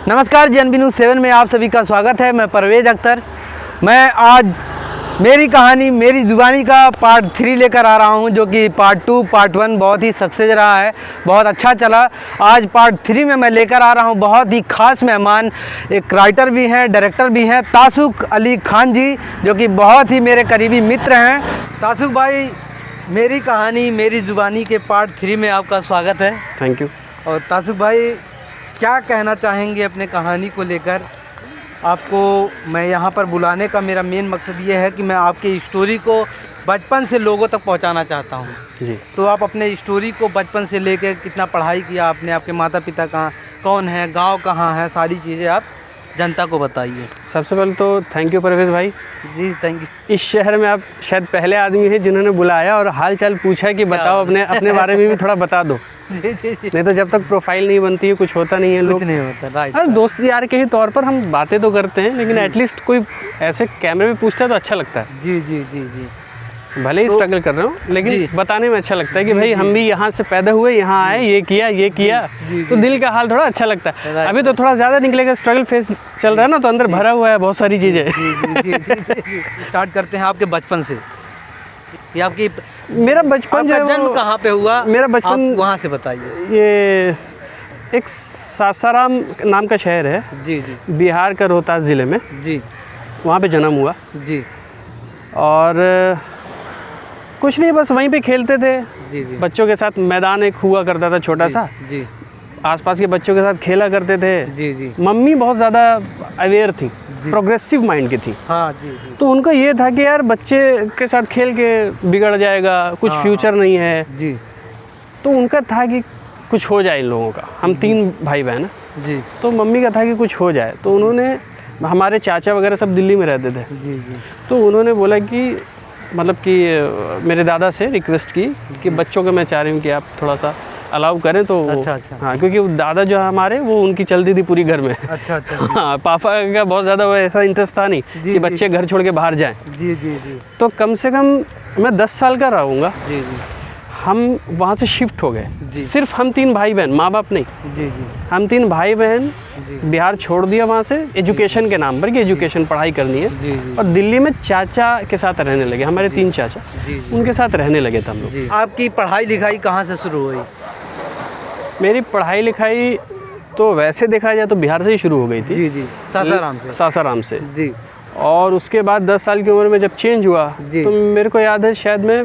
नमस्कार, JNB News 7 में आप सभी का स्वागत है। मैं परवेज़ अख्तर। मैं आज मेरी कहानी मेरी ज़ुबानी का पार्ट 3 लेकर आ रहा हूं, जो कि पार्ट 2 पार्ट 1 बहुत ही सक्सेस रहा है, बहुत अच्छा चला। आज पार्ट 3 में मैं लेकर आ रहा हूं बहुत ही ख़ास मेहमान, एक राइटर भी हैं, डायरेक्टर भी हैं, तासुक अली खान जी, जो कि बहुत ही मेरे करीबी मित्र हैं। तासुक भाई, मेरी कहानी मेरी ज़ुबानी के पार्ट 3 में आपका स्वागत है। Thank you. और तासुक भाई, क्या कहना चाहेंगे अपने कहानी को लेकर? आपको मैं यहाँ पर बुलाने का मेरा मेन मकसद ये है कि मैं आपकी स्टोरी को बचपन से लोगों तक पहुँचाना चाहता हूँ जी। तो आप अपने स्टोरी को बचपन से लेकर कितना पढ़ाई किया आपने, आपके माता पिता कहाँ कौन है, गांव कहाँ है, सारी चीज़ें आप जनता को बताइए। सबसे पहले तो थैंक यू परवेज़ भाई। जी थैंक यू। इस शहर में आप शायद पहले आदमी हैं जिन्होंने बुलाया और हाल चाल पूछा कि बताओ अपने बारे में भी थोड़ा बता दो। नहीं तो जब तक प्रोफाइल नहीं बनती है कुछ होता नहीं है। लोग कुछ नहीं होता, राइट। अरे दोस्त यार के ही तौर पर हम बातें तो करते हैं, लेकिन एटलीस्ट कोई ऐसे कैमरे में पूछता है तो अच्छा लगता है। जी जी जी जी। भले ही स्ट्रगल कर रहे हो, लेकिन बताने में अच्छा लगता है कि भाई हम भी यहाँ से पैदा हुए, यहाँ आए, ये किया तो दिल का हाल थोड़ा अच्छा लगता है। अभी तो थोड़ा ज़्यादा निकलेगा, स्ट्रगल फेस चल रहा है ना, तो अंदर भरा हुआ है बहुत सारी चीज़ें। स्टार्ट करते हैं आपके बचपन से। ये आपकी मेरा बचपन जो जन्म कहाँ पे हुआ? मेरा बचपन वहाँ से बताइए। ये एक सासाराम नाम का शहर है, जी जी, बिहार का रोहतास ज़िले में। जी, वहाँ पे जन्म हुआ। जी। और कुछ नहीं, बस वहीं पे खेलते थे। जी जी। बच्चों के साथ मैदान एक हुआ करता था छोटा सा, जी। आसपास के बच्चों के साथ खेला करते थे। जी जी। मम्मी बहुत ज़्यादा अवेयर थी, प्रोग्रेसिव माइंड की थी। हाँ जी जी। तो उनका ये था कि यार बच्चे के साथ खेल के बिगड़ जाएगा, कुछ फ्यूचर नहीं है। जी। तो उनका था कि कुछ हो जाए इन लोगों का। हम 3 भाई बहन हैं। जी। तो मम्मी का था कि कुछ हो जाए, तो उन्होंने, हमारे चाचा वगैरह सब दिल्ली में रहते थे। जी जी। तो उन्होंने बोला कि मतलब कि मेरे दादा से रिक्वेस्ट की कि बच्चों को मैं चाह रही हूँ कि आप थोड़ा सा अलाउ करें। तो अच्छा। हाँ, क्योंकि दादा जो है हमारे, वो उनकी चलती थी पूरी घर में। अच्छा। हाँ, पापा का बहुत ज़्यादा वो ऐसा इंटरेस्ट था नहीं कि बच्चे घर छोड़ के बाहर जाएं। जी जी जी। तो कम से कम मैं 10 साल का रहूँगा। जी जी। हम वहाँ से शिफ्ट हो गए, सिर्फ हम 3 भाई बहन, माँ बाप नहीं। जी जी। हम 3 भाई बहन बिहार छोड़ दिया वहाँ से एजुकेशन के नाम पर कि एजुकेशन पढ़ाई करनी है। जी जी। और दिल्ली में चाचा के साथ रहने लगे, हमारे 3 चाचा, उनके साथ रहने लगे थे हम लोग। आपकी पढ़ाई लिखाई कहाँ से शुरू हुई? मेरी पढ़ाई लिखाई तो वैसे देखा जाए तो बिहार से ही शुरू हो गई थी। जी जी। सासाराम से? सासाराम से। जी। और उसके बाद 10 साल की उम्र में जब चेंज हुआ, तो मेरे को याद है शायद मैं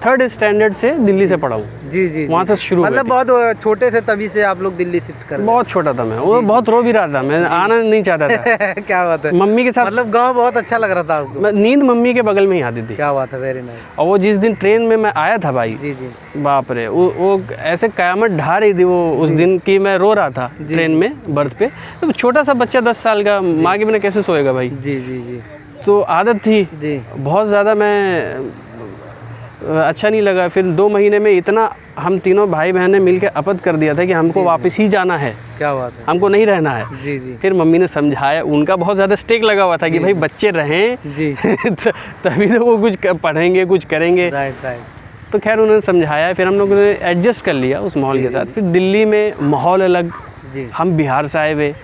3rd स्टैंडर्ड से दिल्ली से पढ़ा हूँ। जी जी। वहाँ से शुरू, मतलब बहुत छोटे थे तभी से आप लोग दिल्ली शिफ्ट कर? बहुत छोटा था मैं, वो बहुत रो भी रहा था, मैं आना नहीं चाहता था। क्या बात है। मम्मी के साथ, मतलब गांव बहुत अच्छा लग रहा था आपको? नींद मम्मी के बगल में ही आती थी। क्या बात है, वेरी नाइस। और वो जिस दिन ट्रेन में मैं आया था भाई, जी जी, बाप रे, वो ऐसे कयामत ढा रही थी वो उस दिन की मैं रो रहा था ट्रेन में बर्थ पे। तो छोटा सा बच्चा 10 साल का, माँ के बिना कैसे सोएगा भाई। जी जी जी। तो आदत थी जी। बहुत ज़्यादा, मैं अच्छा नहीं लगा। फिर 2 महीने में इतना हम तीनों भाई बहन ने मिलकर अपत कर दिया था कि हमको वापस ही जाना है। क्या बात है। हमको नहीं रहना है। जी जी। फिर मम्मी ने समझाया, उनका बहुत ज़्यादा स्टेक लगा हुआ था कि भाई बच्चे रहें जी। तभी तो वो कुछ पढ़ेंगे, कुछ करेंगे। Right right. तो खैर उन्होंने समझाया, फिर हम लोगों ने एडजस्ट कर लिया उस माहौल के साथ। फिर दिल्ली में माहौल अलग, हम बिहार से आए हुए,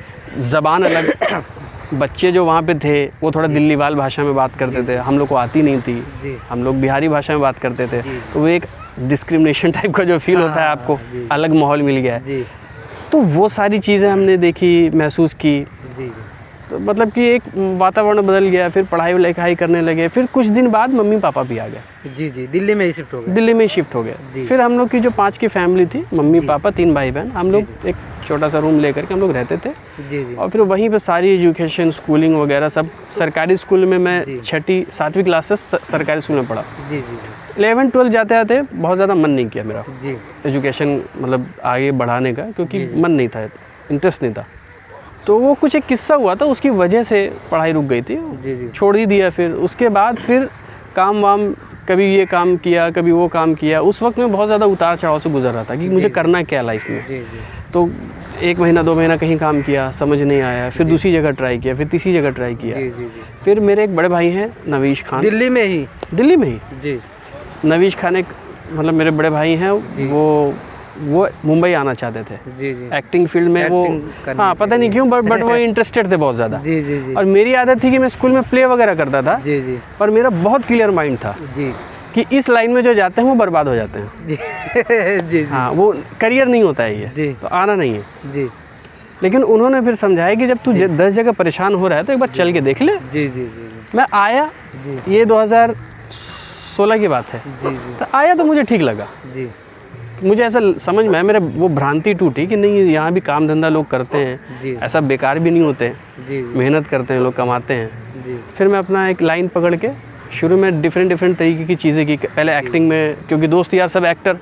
ज़बान अलग, बच्चे जो वहाँ पे थे वो थोड़ा दिल्ली वाल भाषा में बात करते थे, हम लोग को आती नहीं थी, हम लोग बिहारी भाषा में बात करते थे। तो वो एक डिस्क्रिमिनेशन टाइप का जो फील होता है आपको, अलग माहौल मिल गया है। तो वो सारी चीज़ें हमने देखी, महसूस की। तो मतलब कि एक वातावरण बदल गया। फिर पढ़ाई लिखाई करने लगे। फिर कुछ दिन बाद मम्मी पापा भी आ गए। जी जी। दिल्ली में ही शिफ्ट हो गए? दिल्ली में ही शिफ्ट हो गए। फिर हम लोग की जो 5 की फैमिली थी, मम्मी पापा 3 भाई बहन, हम लोग एक छोटा सा रूम लेकर के हम लोग रहते थे। जी। और फिर वहीं पे सारी एजुकेशन, स्कूलिंग वगैरह सब सरकारी स्कूल में, मैं 6ठी 7वीं क्लासेस सरकारी स्कूल में पढ़ा। जी जी। 11 12 जाते आते बहुत ज़्यादा मन नहीं किया मेरा एजुकेशन मतलब आगे बढ़ाने का, क्योंकि मन नहीं था, इंटरेस्ट नहीं था। तो वो कुछ एक किस्सा हुआ था, उसकी वजह से पढ़ाई रुक गई थी। छोड़ ही दिया। फिर उसके बाद फिर काम वाम, कभी ये काम किया, कभी वो काम किया। उस वक्त मैं बहुत ज़्यादा उतार चढ़ाव से गुजर रहा था कि मुझे करना क्या लाइफ में। तो 1 महीना 2 महीना कहीं काम किया, समझ नहीं आया। फिर दूसरी जगह ट्राई किया, फिर तीसरी जगह ट्राई किया। फिर मेरे एक बड़े भाई हैं नवीश खान, दिल्ली में ही जी। नवीश खान एक मतलब मेरे बड़े भाई हैं, वो वो मुंबई आना चाहते थे जी जी एक्टिंग फील्ड में। वो Acting करने हाँ के पता नहीं क्यों बट वो इंटरेस्टेड थे बहुत ज़्यादा। जी जी जी और मेरी आदत थी कि मैं स्कूल में प्ले वगैरह करता था, जी जी पर मेरा बहुत क्लियर माइंड था जी कि इस लाइन में जो जाते हैं वो बर्बाद हो जाते हैं। जी जी हाँ वो करियर नहीं होता है ये, जी। तो आना नहीं है। जी लेकिन उन्होंने फिर समझाया कि जब तू 10 जगह परेशान हो रहा है तो एक बार चल के देख ले। जी जी जी मैं आया, जी ये 2016 की बात है, जी जी तो आया तो मुझे ठीक लगा। जी मुझे ऐसा समझ में आया, मेरे वो भ्रांति टूटी कि नहीं यहाँ भी काम धंधा लोग करते हैं, जी ऐसा बेकार भी नहीं होते, जी मेहनत करते हैं लोग, कमाते हैं। जी फिर मैं अपना एक लाइन पकड़ के शुरू में डिफरेंट तरीके की चीज़ें की। पहले एक्टिंग में, क्योंकि दोस्त यार सब एक्टर,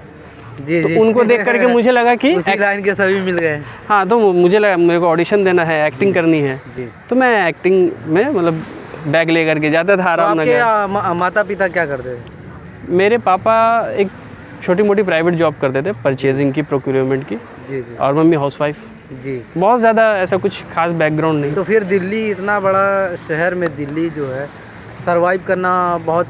जी तो जी उनको देख करके मुझे लगा कि उसी लाइन के सभी मिल गए। हाँ, तो मुझे लगा मेरे को ऑडिशन देना है, एक्टिंग करनी है, जी तो मैं एक्टिंग में मतलब बैग ले करके जाता था तो आराम आपके माता पिता क्या करते थे? मेरे पापा एक छोटी मोटी प्राइवेट जॉब करते थे, परचेजिंग की, प्रोक्योरमेंट की, जी जी और मम्मी हाउसवाइफ। जी बहुत ज़्यादा ऐसा कुछ खास बैकग्राउंड नहीं। तो फिर दिल्ली, इतना बड़ा शहर में दिल्ली जो है सरवाइव करना बहुत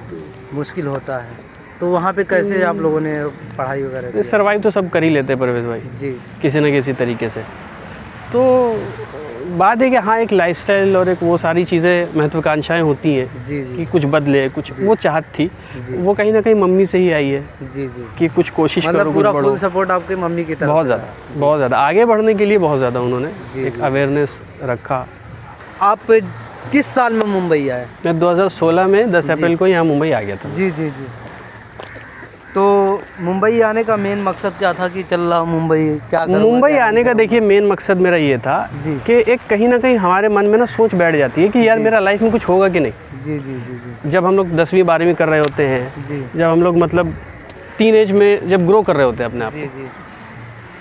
मुश्किल होता है, तो वहाँ पे कैसे आप लोगों ने पढ़ाई वगैरह की? सर्वाइव तो सब कर ही लेते हैं परवेज भाई, जी किसी न किसी तरीके से। तो बात है कि हाँ, एक लाइफस्टाइल और एक वो सारी चीज़ें महत्वाकांक्षाएं होती हैं जी जी कि कुछ बदले, कुछ वो चाहत थी, जी। वो कहीं ना कहीं मम्मी से ही आई है जी जी कि कुछ कोशिश करो, मतलब कुछ पूरा बढ़ो। फुल सपोर्ट आपके मम्मी की तरफ बहुत से ज़्यादा, बहुत ज़्यादा आगे बढ़ने के लिए बहुत ज़्यादा उन्होंने जी, एक अवेयरनेस रखा। है। आप किस साल में मुंबई आए? मैं 2016 में 10 अप्रैल को यहाँ मुंबई आ गया था। जी जी जी तो मुंबई आने का मेन मकसद क्या था कि चल रहा मुंबई क्या करूँगा, मुंबई क्या आने का देखिए मेन मकसद मेरा ये था जी। कि एक कहीं ना कहीं हमारे मन में ना सोच बैठ जाती है कि यार मेरा लाइफ में कुछ होगा कि नहीं। जी जी जी जी जब हम लोग 10वीं 12वीं कर रहे होते हैं, जी जब हम लोग मतलब टीन एज में जब ग्रो कर रहे होते हैं अपने आप जी को, जी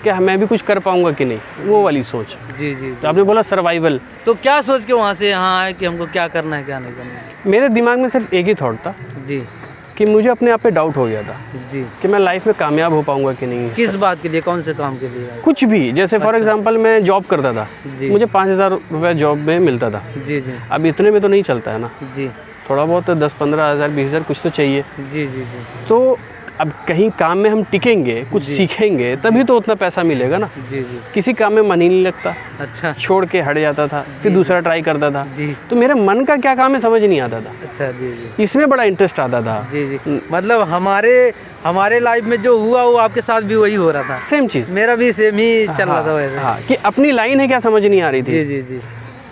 कि मैं भी कुछ कर पाऊंगा कि नहीं, वो वाली सोच। जी जी तो आपने बोला सर्वाइवल, तो क्या सोच के वहाँ से यहाँ आए कि हमको क्या करना है क्या नहीं करना है? मेरे दिमाग में सिर्फ एक ही थॉट था जी कि मुझे अपने आप पे डाउट हो गया था जी कि मैं लाइफ में कामयाब हो पाऊंगा कि नहीं। किस बात के लिए, कौन से काम के लिए आए? कुछ भी, जैसे फॉर एग्जांपल मैं जॉब करता था, जी मुझे 5,000 रुपये जॉब में मिलता था। जी जी अब इतने में तो नहीं चलता है ना, जी थोड़ा बहुत 10-15 हज़ार 20,000 कुछ तो चाहिए। जी जी जी तो अब कहीं काम में हम टिकेंगे, कुछ सीखेंगे, तभी तो उतना पैसा मिलेगा ना। जी जी किसी काम में मन ही नहीं लगता, अच्छा छोड़ के हट जाता था, फिर दूसरा ट्राई करता था। जी तो मेरे मन का क्या काम है समझ नहीं आता था, अच्छा जी जी इसमें बड़ा इंटरेस्ट आता था। जी जी मतलब हमारे लाइफ में जो हुआ वो आपके साथ भी वही हो रहा था। सेम चीज़, मेरा भी सेम ही चल रहा था वैसे। हाँ, कि अपनी लाइन है क्या समझ नहीं आ रही जी थी। जी जी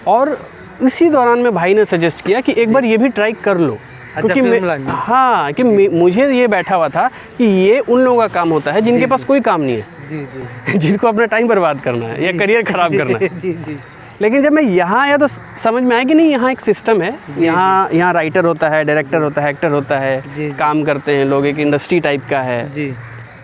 और इसी दौरान में भाई ने सजेस्ट किया कि एक बार ये भी ट्राई कर लो, क्योंकि फिल्म लाइन में। हाँ, कि मुझे ये बैठा हुआ था कि ये उन लोगों का काम होता है जिनके पास कोई काम नहीं है, जी जी जिनको अपना टाइम बर्बाद करना है या करियर खराब करना है। जी जी लेकिन जब मैं यहाँ आया तो समझ में आया कि नहीं, यहाँ एक सिस्टम है, यहाँ राइटर होता है, डायरेक्टर होता है, एक्टर होता है, जी। काम करते हैं लोग, एक इंडस्ट्री टाइप का है जी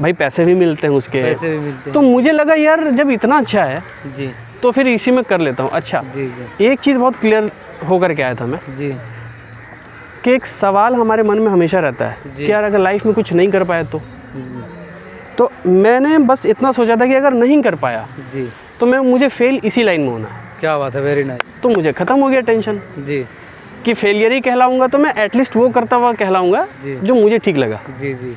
भाई, पैसे भी मिलते हैं उसके। पैसे भी मिलते तो मुझे लगा यार जब इतना अच्छा है हैं। जी तो फिर इसी में कर लेता हूँ। अच्छा, जी जी एक चीज़ बहुत क्लियर होकर के आया था मैं जी कि एक सवाल हमारे मन में हमेशा रहता है कि यार अगर लाइफ में कुछ नहीं कर पाया तो मैंने बस इतना सोचा था कि अगर नहीं कर पाया जी तो मुझे फेल इसी लाइन में होना है। क्या बात है, वेरी नाइस। तो मुझे ख़त्म हो गया टेंशन जी कि फेलियर ही कहलाऊंगा, तो मैं एटलीस्ट वो करता हुआ कहलाऊंगा जी। जो मुझे ठीक लगा। जी जी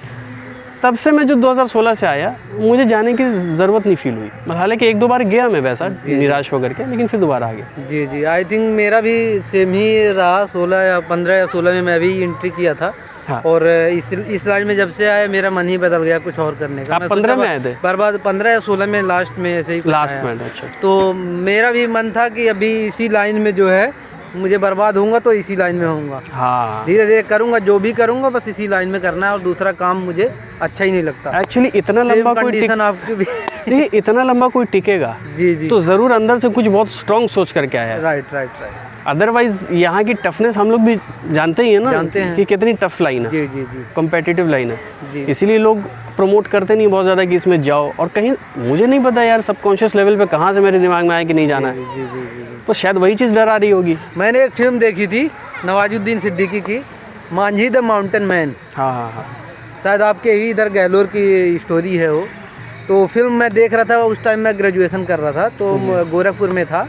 तब से मैं जो 2016 से आया, मुझे जाने की ज़रूरत नहीं फील हुई। मतलब हालांकि 1-2 बार गया मैं वैसा निराश होकर के, लेकिन फिर दोबारा आ गया। जी जी आई थिंक मेरा भी सेम ही रहा। 15 या 16 में मैं भी एंट्री किया था। हाँ। और इस लाइन में जब से आया मेरा मन ही बदल गया कुछ और करने का। आप मैं 15 में सोचा आए थे? बर्बाद 15 या 16 में लास्ट में ऐसे ही कुछ लास्ट आया। में? अच्छा। तो मेरा भी मन था कि अभी इसी लाइन में जो है मुझे बर्बाद होऊंगा तो इसी लाइन में होऊंगा, हाँ, धीरे धीरे करूंगा, जो भी करूंगा बस इसी लाइन में करना है और दूसरा काम मुझे अच्छा ही नहीं लगता। एक्चुअली इतना लंबा कोई कंडीशन आपकी भी देखिए, इतना लंबा कोई टिकेगा जी जी तो ज़रूर अंदर से कुछ बहुत स्ट्रॉन्ग सोच करके आया है। राइट राइट राइट अदरवाइज यहाँ की टफनेस हम लोग भी जानते ही है ना, जानते हैं। कि कितनी टफ लाइन है, जी जी जी कॉम्पिटिटिव लाइन है। जी इसीलिए लोग प्रमोट करते नहीं बहुत ज़्यादा कि इसमें जाओ। और कहीं मुझे नहीं पता यार सबकॉन्शियस लेवल पे कहाँ से मेरे दिमाग में आया कि नहीं जाना है, जी जी जी तो शायद वही चीज़ डरा रही होगी। मैंने एक फिल्म देखी थी नवाजुद्दीन सिद्दीकी की, मांझी द माउंटेन मैन। हाँ हाँ हाँ, शायद आपके ही इधर गहलोर की स्टोरी है वो। तो फिल्म मैं देख रहा था, उस टाइम मैं ग्रेजुएशन कर रहा था, तो गोरखपुर में था।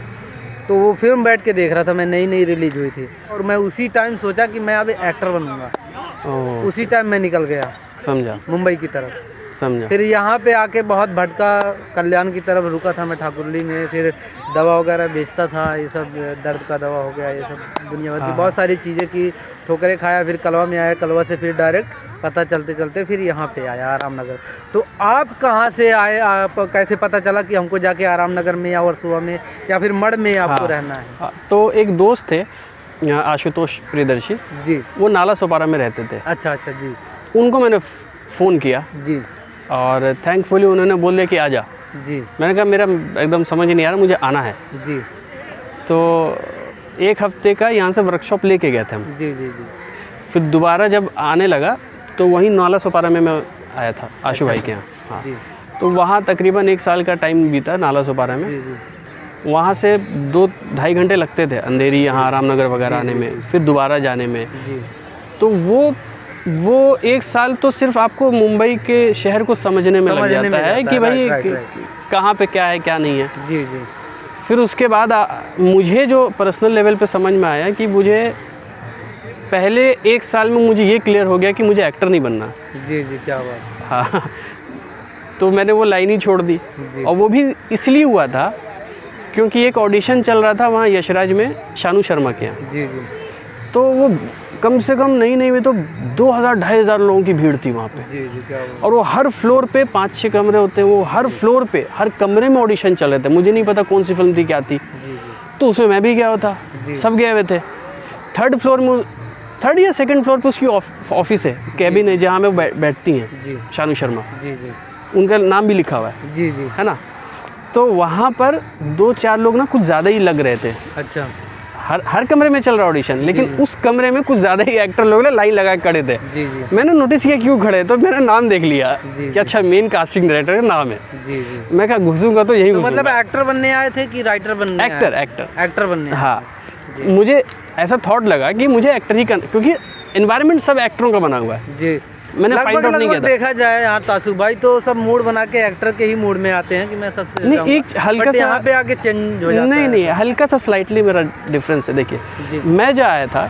तो वो फिल्म बैठ के देख रहा था मैं, नई रिलीज हुई थी। और मैं उसी टाइम सोचा कि मैं अब एक्टर बनूंगा। ओह, उसी टाइम मैं निकल गया समझा। मुंबई की तरफ। समझा। फिर यहाँ पे आके बहुत भटका, कल्याण की तरफ रुका था मैं ठाकुरली में, फिर दवा वगैरह बेचता था, ये सब दर्द का दवा हो गया, ये सब दुनिया भर की बहुत सारी चीज़ें की, ठोकरें खाया, फिर कलवा में आया, कलवा से फिर डायरेक्ट पता चलते चलते फिर यहाँ पे आया आराम नगर। तो आप कहाँ से आए, आप कैसे पता चला कि हमको जाके आराम नगर में या वर्सोवा में या फिर मड़ में आपको रहना है? हाँ, तो एक दोस्त थे आशुतोष प्रियदर्शी जी, वो नाला सोपारा में रहते थे। अच्छा अच्छा जी उनको मैंने फ़ोन किया जी और थैंकफुली उन्होंने बोल दिया कि आ जा। जी मैंने कहा मेरा एकदम समझ नहीं आ रहा, मुझे आना है। जी तो एक हफ्ते का यहाँ से वर्कशॉप लेके गए थे हम। जी जी जी फिर दोबारा जब आने लगा तो वहीं नाला सोपारा में मैं आया था आशु भाई के यहाँ। हाँ, जी तो वहाँ तकरीबन 1 साल का टाइम बीता नाला सोपारा में। जी जी वहाँ से 2-2.5 घंटे लगते थे अंधेरी यहाँ रामनगर वगैरह आने में, फिर दोबारा जाने में। जी तो वो 1 साल तो सिर्फ आपको मुंबई के शहर को समझने में लग जाता है कि भाई कहाँ पे क्या है क्या नहीं है। जी जी फिर उसके बाद मुझे जो पर्सनल लेवल पे समझ में आया कि मुझे पहले 1 साल में मुझे ये क्लियर हो गया कि मुझे एक्टर नहीं बनना। जी जी क्या बात। हाँ, तो मैंने वो लाइन ही छोड़ दी। और वो भी इसलिए हुआ था क्योंकि एक ऑडिशन चल रहा था वहाँ यशराज में शानू शर्मा के यहाँ। जी जी तो वो कम से कम नहीं में तो 2000-2500 लोगों की भीड़ थी वहाँ पे। जी जी क्या बात। और वो हर फ्लोर पे 5-6 कमरे होते हैं, वो हर फ्लोर पे हर कमरे में ऑडिशन चल रहे थे। मुझे नहीं पता कौन सी फिल्म थी क्या थी, जी जी तो उसमें मैं भी गया हुआ था, सब गए हुए थे। 3rd फ्लोर में, 3rd या 2nd फ्लोर पे उसकी ऑफिस है, कैबिन है जहाँ में वो बैठती हैं जी शानू शर्मा। जी जी उनका नाम भी लिखा हुआ है, जी जी है ना। तो वहाँ पर 2-4 लोग ना कुछ ज़्यादा ही लग रहे थे। अच्छा हर कमरे में चल रहा ऑडिशन, लेकिन उस कमरे में कुछ ज़्यादा ही एक्टर लोग ना लाइन लगा के खड़े थे। जी जी मैंने नोटिस किया क्यों खड़े, तो मेरा नाम देख लिया जी, कि अच्छा मेन कास्टिंग डायरेक्टर का नाम है। जी जी मैं कहा घुसूंगा तो यही तो घुसूंगा। मतलब एक्टर बनने आए थे कि राइटर बनने आए थे? एक्टर बनने आए। हाँ, मुझे ऐसा थॉट लगा कि मुझे एक्टर ही करना, क्योंकि एनवायरनमेंट सब एक्टरों का बना हुआ है। जी मैंने फाइंड आउट नहीं किया था। देखा जाए यहाँ तासु भाई तो सब मूड बना के एक्टर के ही मूड में आते हैं कि मैं सक्सेस नहीं, एक हल्का सा यहाँ पे आके चेंज हो जाता है। नहीं, हल्का सा स्लाइटली मेरा डिफरेंस है। देखिए मैं जो आया था,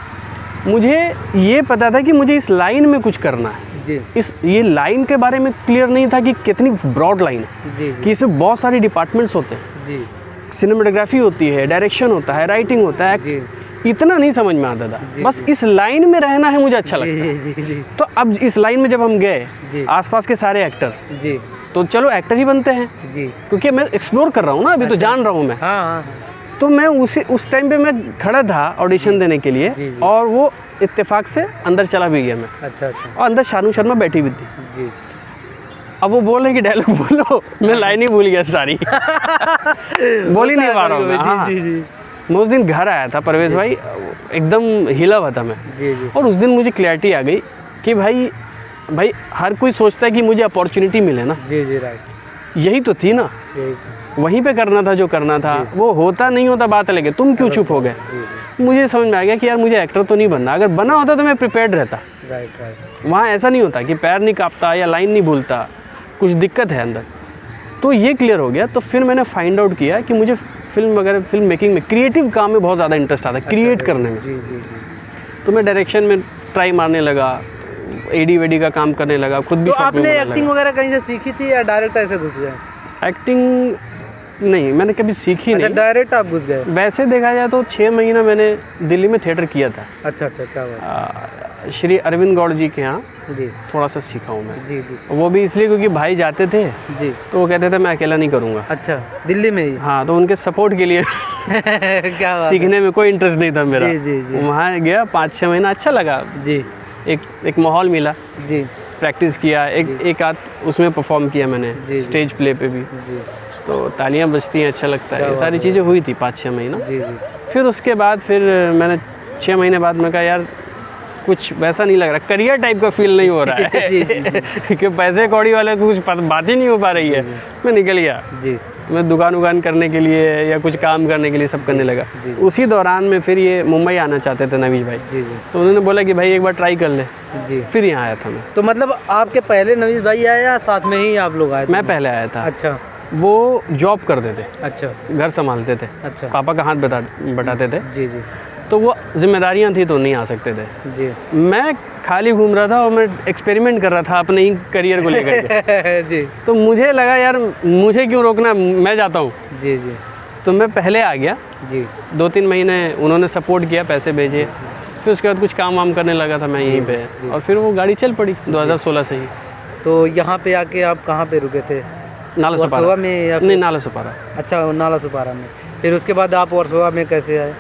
मुझे ये पता था कि मुझे इस लाइन में कुछ करना है। जी ये लाइन के बारे में क्लियर नहीं था कि कितनी ब्रॉड लाइन है, जी कि इसमें बहुत सारी डिपार्टमेंट्स होते हैं। जी सिनेमेटोग्राफी होती है, डायरेक्शन होता है, राइटिंग होता है, जी इतना नहीं समझ में आता था। बस इस लाइन में रहना है मुझे अच्छा लगता है। जी जी तो अब इस लाइन में जब हम जी। गए, आसपास के सारे एक्टर, जी तो चलो एक्टर ही बनते हैं, जी क्योंकि मैं एक्सप्लोर कर रहा हूँ ना, अभी तो जान रहा हूँ मैं। हाँ हाँ तो मैं उस टाइम पे मैं खड़ा था ऑडिशन देने के लिए, जी, जी। और वो इत्तेफाक से अंदर चला भी गया मैं, अच्छा अच्छा और अंदर शानू शर्मा बैठी हुई थी। जी अब वो बोल रहे कि डायलॉग बोलो, मैं लाइन ही भूल गया सारी बोल ही नहीं पा रहा हूँ मैं। हाँ, जी जी मैं उस दिन घर आया था परवेश भाई, एकदम हिला हुआ था मैं। जी जी और उस दिन मुझे क्लैरिटी आ गई कि भाई हर कोई सोचता है कि मुझे अपॉर्चुनिटी मिले ना, जी जी राइट यही तो थी ना, यही वहीं पे करना था जो करना था। वो होता नहीं होता बात अलग है, तुम क्यों चुप हो गए। मुझे समझ में आ गया कि यार मुझे एक्टर तो नहीं बनना, अगर बना होता तो मैं प्रिपेयर्ड रहता। राइट राइट वहाँ ऐसा नहीं होता कि पैर नहीं कांपता या लाइन नहीं भूलता, कुछ दिक्कत है अंदर। तो ये क्लियर हो गया। तो फिर मैंने फाइंड आउट किया कि मुझे फिल्म मेकिंग में, क्रिएटिव काम में बहुत ज़्यादा इंटरेस्ट आता है, क्रिएट करने में। जी जी जी तो मैं डायरेक्शन में ट्राई मारने लगा, एडी वेडी का काम करने लगा, खुद भी तो शॉट में आपने बनाने एक्टिंग वगैरह कहीं से सीखी थी या डायरेक्ट ऐसे घुस गए? लगा। एक्टिंग नहीं, मैंने कभी सीखी अच्छा नहीं। डायरेक्ट आप घुस गए? वैसे देखा जाए तो 6 महीना मैंने दिल्ली में थिएटर किया था। अच्छा अच्छा क्या बात। श्री अरविंद गौड़ जी के यहाँ जी थोड़ा सा सीखा हूँ मैं। जी जी वो भी इसलिए क्योंकि भाई जाते थे जी तो वो कहते थे मैं अकेला नहीं करूँगा। अच्छा दिल्ली में ही? हाँ, तो उनके सपोर्ट के लिए क्या बात सीखने में कोई इंटरेस्ट नहीं था मेरा। जी, जी, जी। वहाँ गया, 5-6 महीना अच्छा लगा। जी एक माहौल मिला, जी प्रैक्टिस किया, एक आध उसमें परफॉर्म किया मैंने, जी। स्टेज प्ले पे भी। जी तो तालियां बजती हैं, अच्छा लगता है। ये सारी चीज़ें हुई थी 5-6 महीना। जी जी फिर उसके बाद फिर मैंने 6 महीने बाद मैं कहा यार कुछ वैसा नहीं लग रहा, करियर टाइप का फील नहीं हो रहा है जी, जी, कि पैसे कौड़ी वाले को कुछ बात ही नहीं हो पा रही है। मैं निकल गया, जी मैं दुकान करने के लिए या कुछ काम करने के लिए सब करने लगा। जी। उसी दौरान में फिर ये मुंबई आना चाहते थे नवीश भाई, जी जी तो उन्होंने बोला कि भाई एक बार ट्राई कर ले। जी। फिर यहाँ आया था मैं। तो मतलब आपके पहले नवीश भाई आए या साथ में ही आप लोग आए थे? मैं पहले आया था। अच्छा वो जॉब करते थे, अच्छा घर संभालते थे, अच्छा पापा का हाथ बटाते थे। जी जी तो वो जिम्मेदारियां थी तो नहीं आ सकते थे जी। मैं खाली घूम रहा था और मैं एक्सपेरिमेंट कर रहा था अपने ही करियर को लेकर के जी तो मुझे लगा यार मुझे क्यों रोकना, मैं जाता हूँ। जी जी तो मैं पहले आ गया, जी 2-3 महीने उन्होंने सपोर्ट किया, पैसे भेजे, फिर उसके बाद कुछ काम वाम करने लगा था मैं यहीं पे, और फिर वो गाड़ी चल पड़ी 2016 से ही। तो यहाँ पे आके आप कहाँ पे रुके थे? नाला वर्सोवा सुपारा में या नहीं, नाला सुपारा। अच्छा, नाला सुपारा में। फिर उसके बाद आप वर्सोवा में कैसे आए?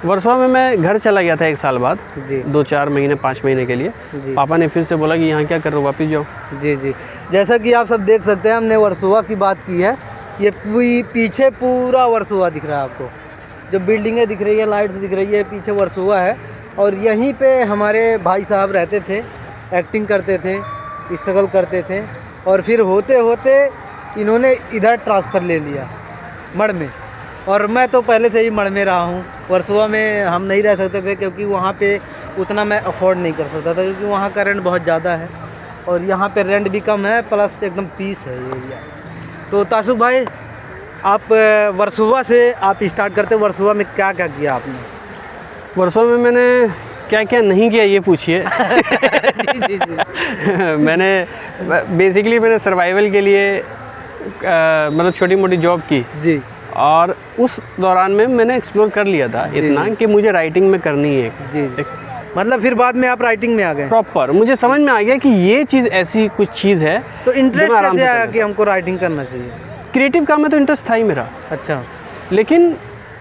वर्सोवा में मैं घर चला गया था 1 साल बाद, जी 2-4 महीने 5 महीने के लिए। जी। पापा ने फिर से बोला कि यहाँ क्या कर रहे हो, वापस जाओ। जी जी। जैसा कि आप सब देख सकते हैं, हमने वर्सोवा की बात की है। ये पीछे पूरा वर्सोवा दिख रहा है आपको, जो बिल्डिंगें दिख रही है, लाइट्स दिख रही है, पीछे वर्सोवा है। और यहीं पे हमारे भाई साहब रहते थे, एक्टिंग करते थे, स्ट्रगल करते थे, और फिर होते होते इन्होंने इधर ट्रांसफ़र ले लिया मड़ में। और मैं तो पहले से ही मड़ में रहा हूँ। वर्सोवा में हम नहीं रह सकते थे क्योंकि वहाँ पे उतना मैं अफोर्ड नहीं कर सकता था, क्योंकि वहाँ का रेंट बहुत ज़्यादा है और यहाँ पे रेंट भी कम है, प्लस एकदम पीस है ये एरिया। तो तासुक भाई, आप वर्सोवा से आप स्टार्ट करते, वर्सोवा में क्या क्या किया आपने? वर्सोवा में मैंने क्या क्या नहीं किया ये पूछिए। जी जी मैंने बेसिकली मैंने सर्वाइवल के लिए मतलब छोटी मोटी जॉब की, जी। और उस दौरान में मैंने एक्सप्लोर कर लिया था इतना कि मुझे राइटिंग में करनी है जी। मतलब फिर बाद में आप राइटिंग में आ गए? प्रॉपर मुझे समझ में आ गया कि ये चीज़ ऐसी कुछ चीज़ है। तो इंटरेस्ट कैसे आया कि हमको राइटिंग करना चाहिए? क्रिएटिव काम में तो इंटरेस्ट था ही मेरा। अच्छा। लेकिन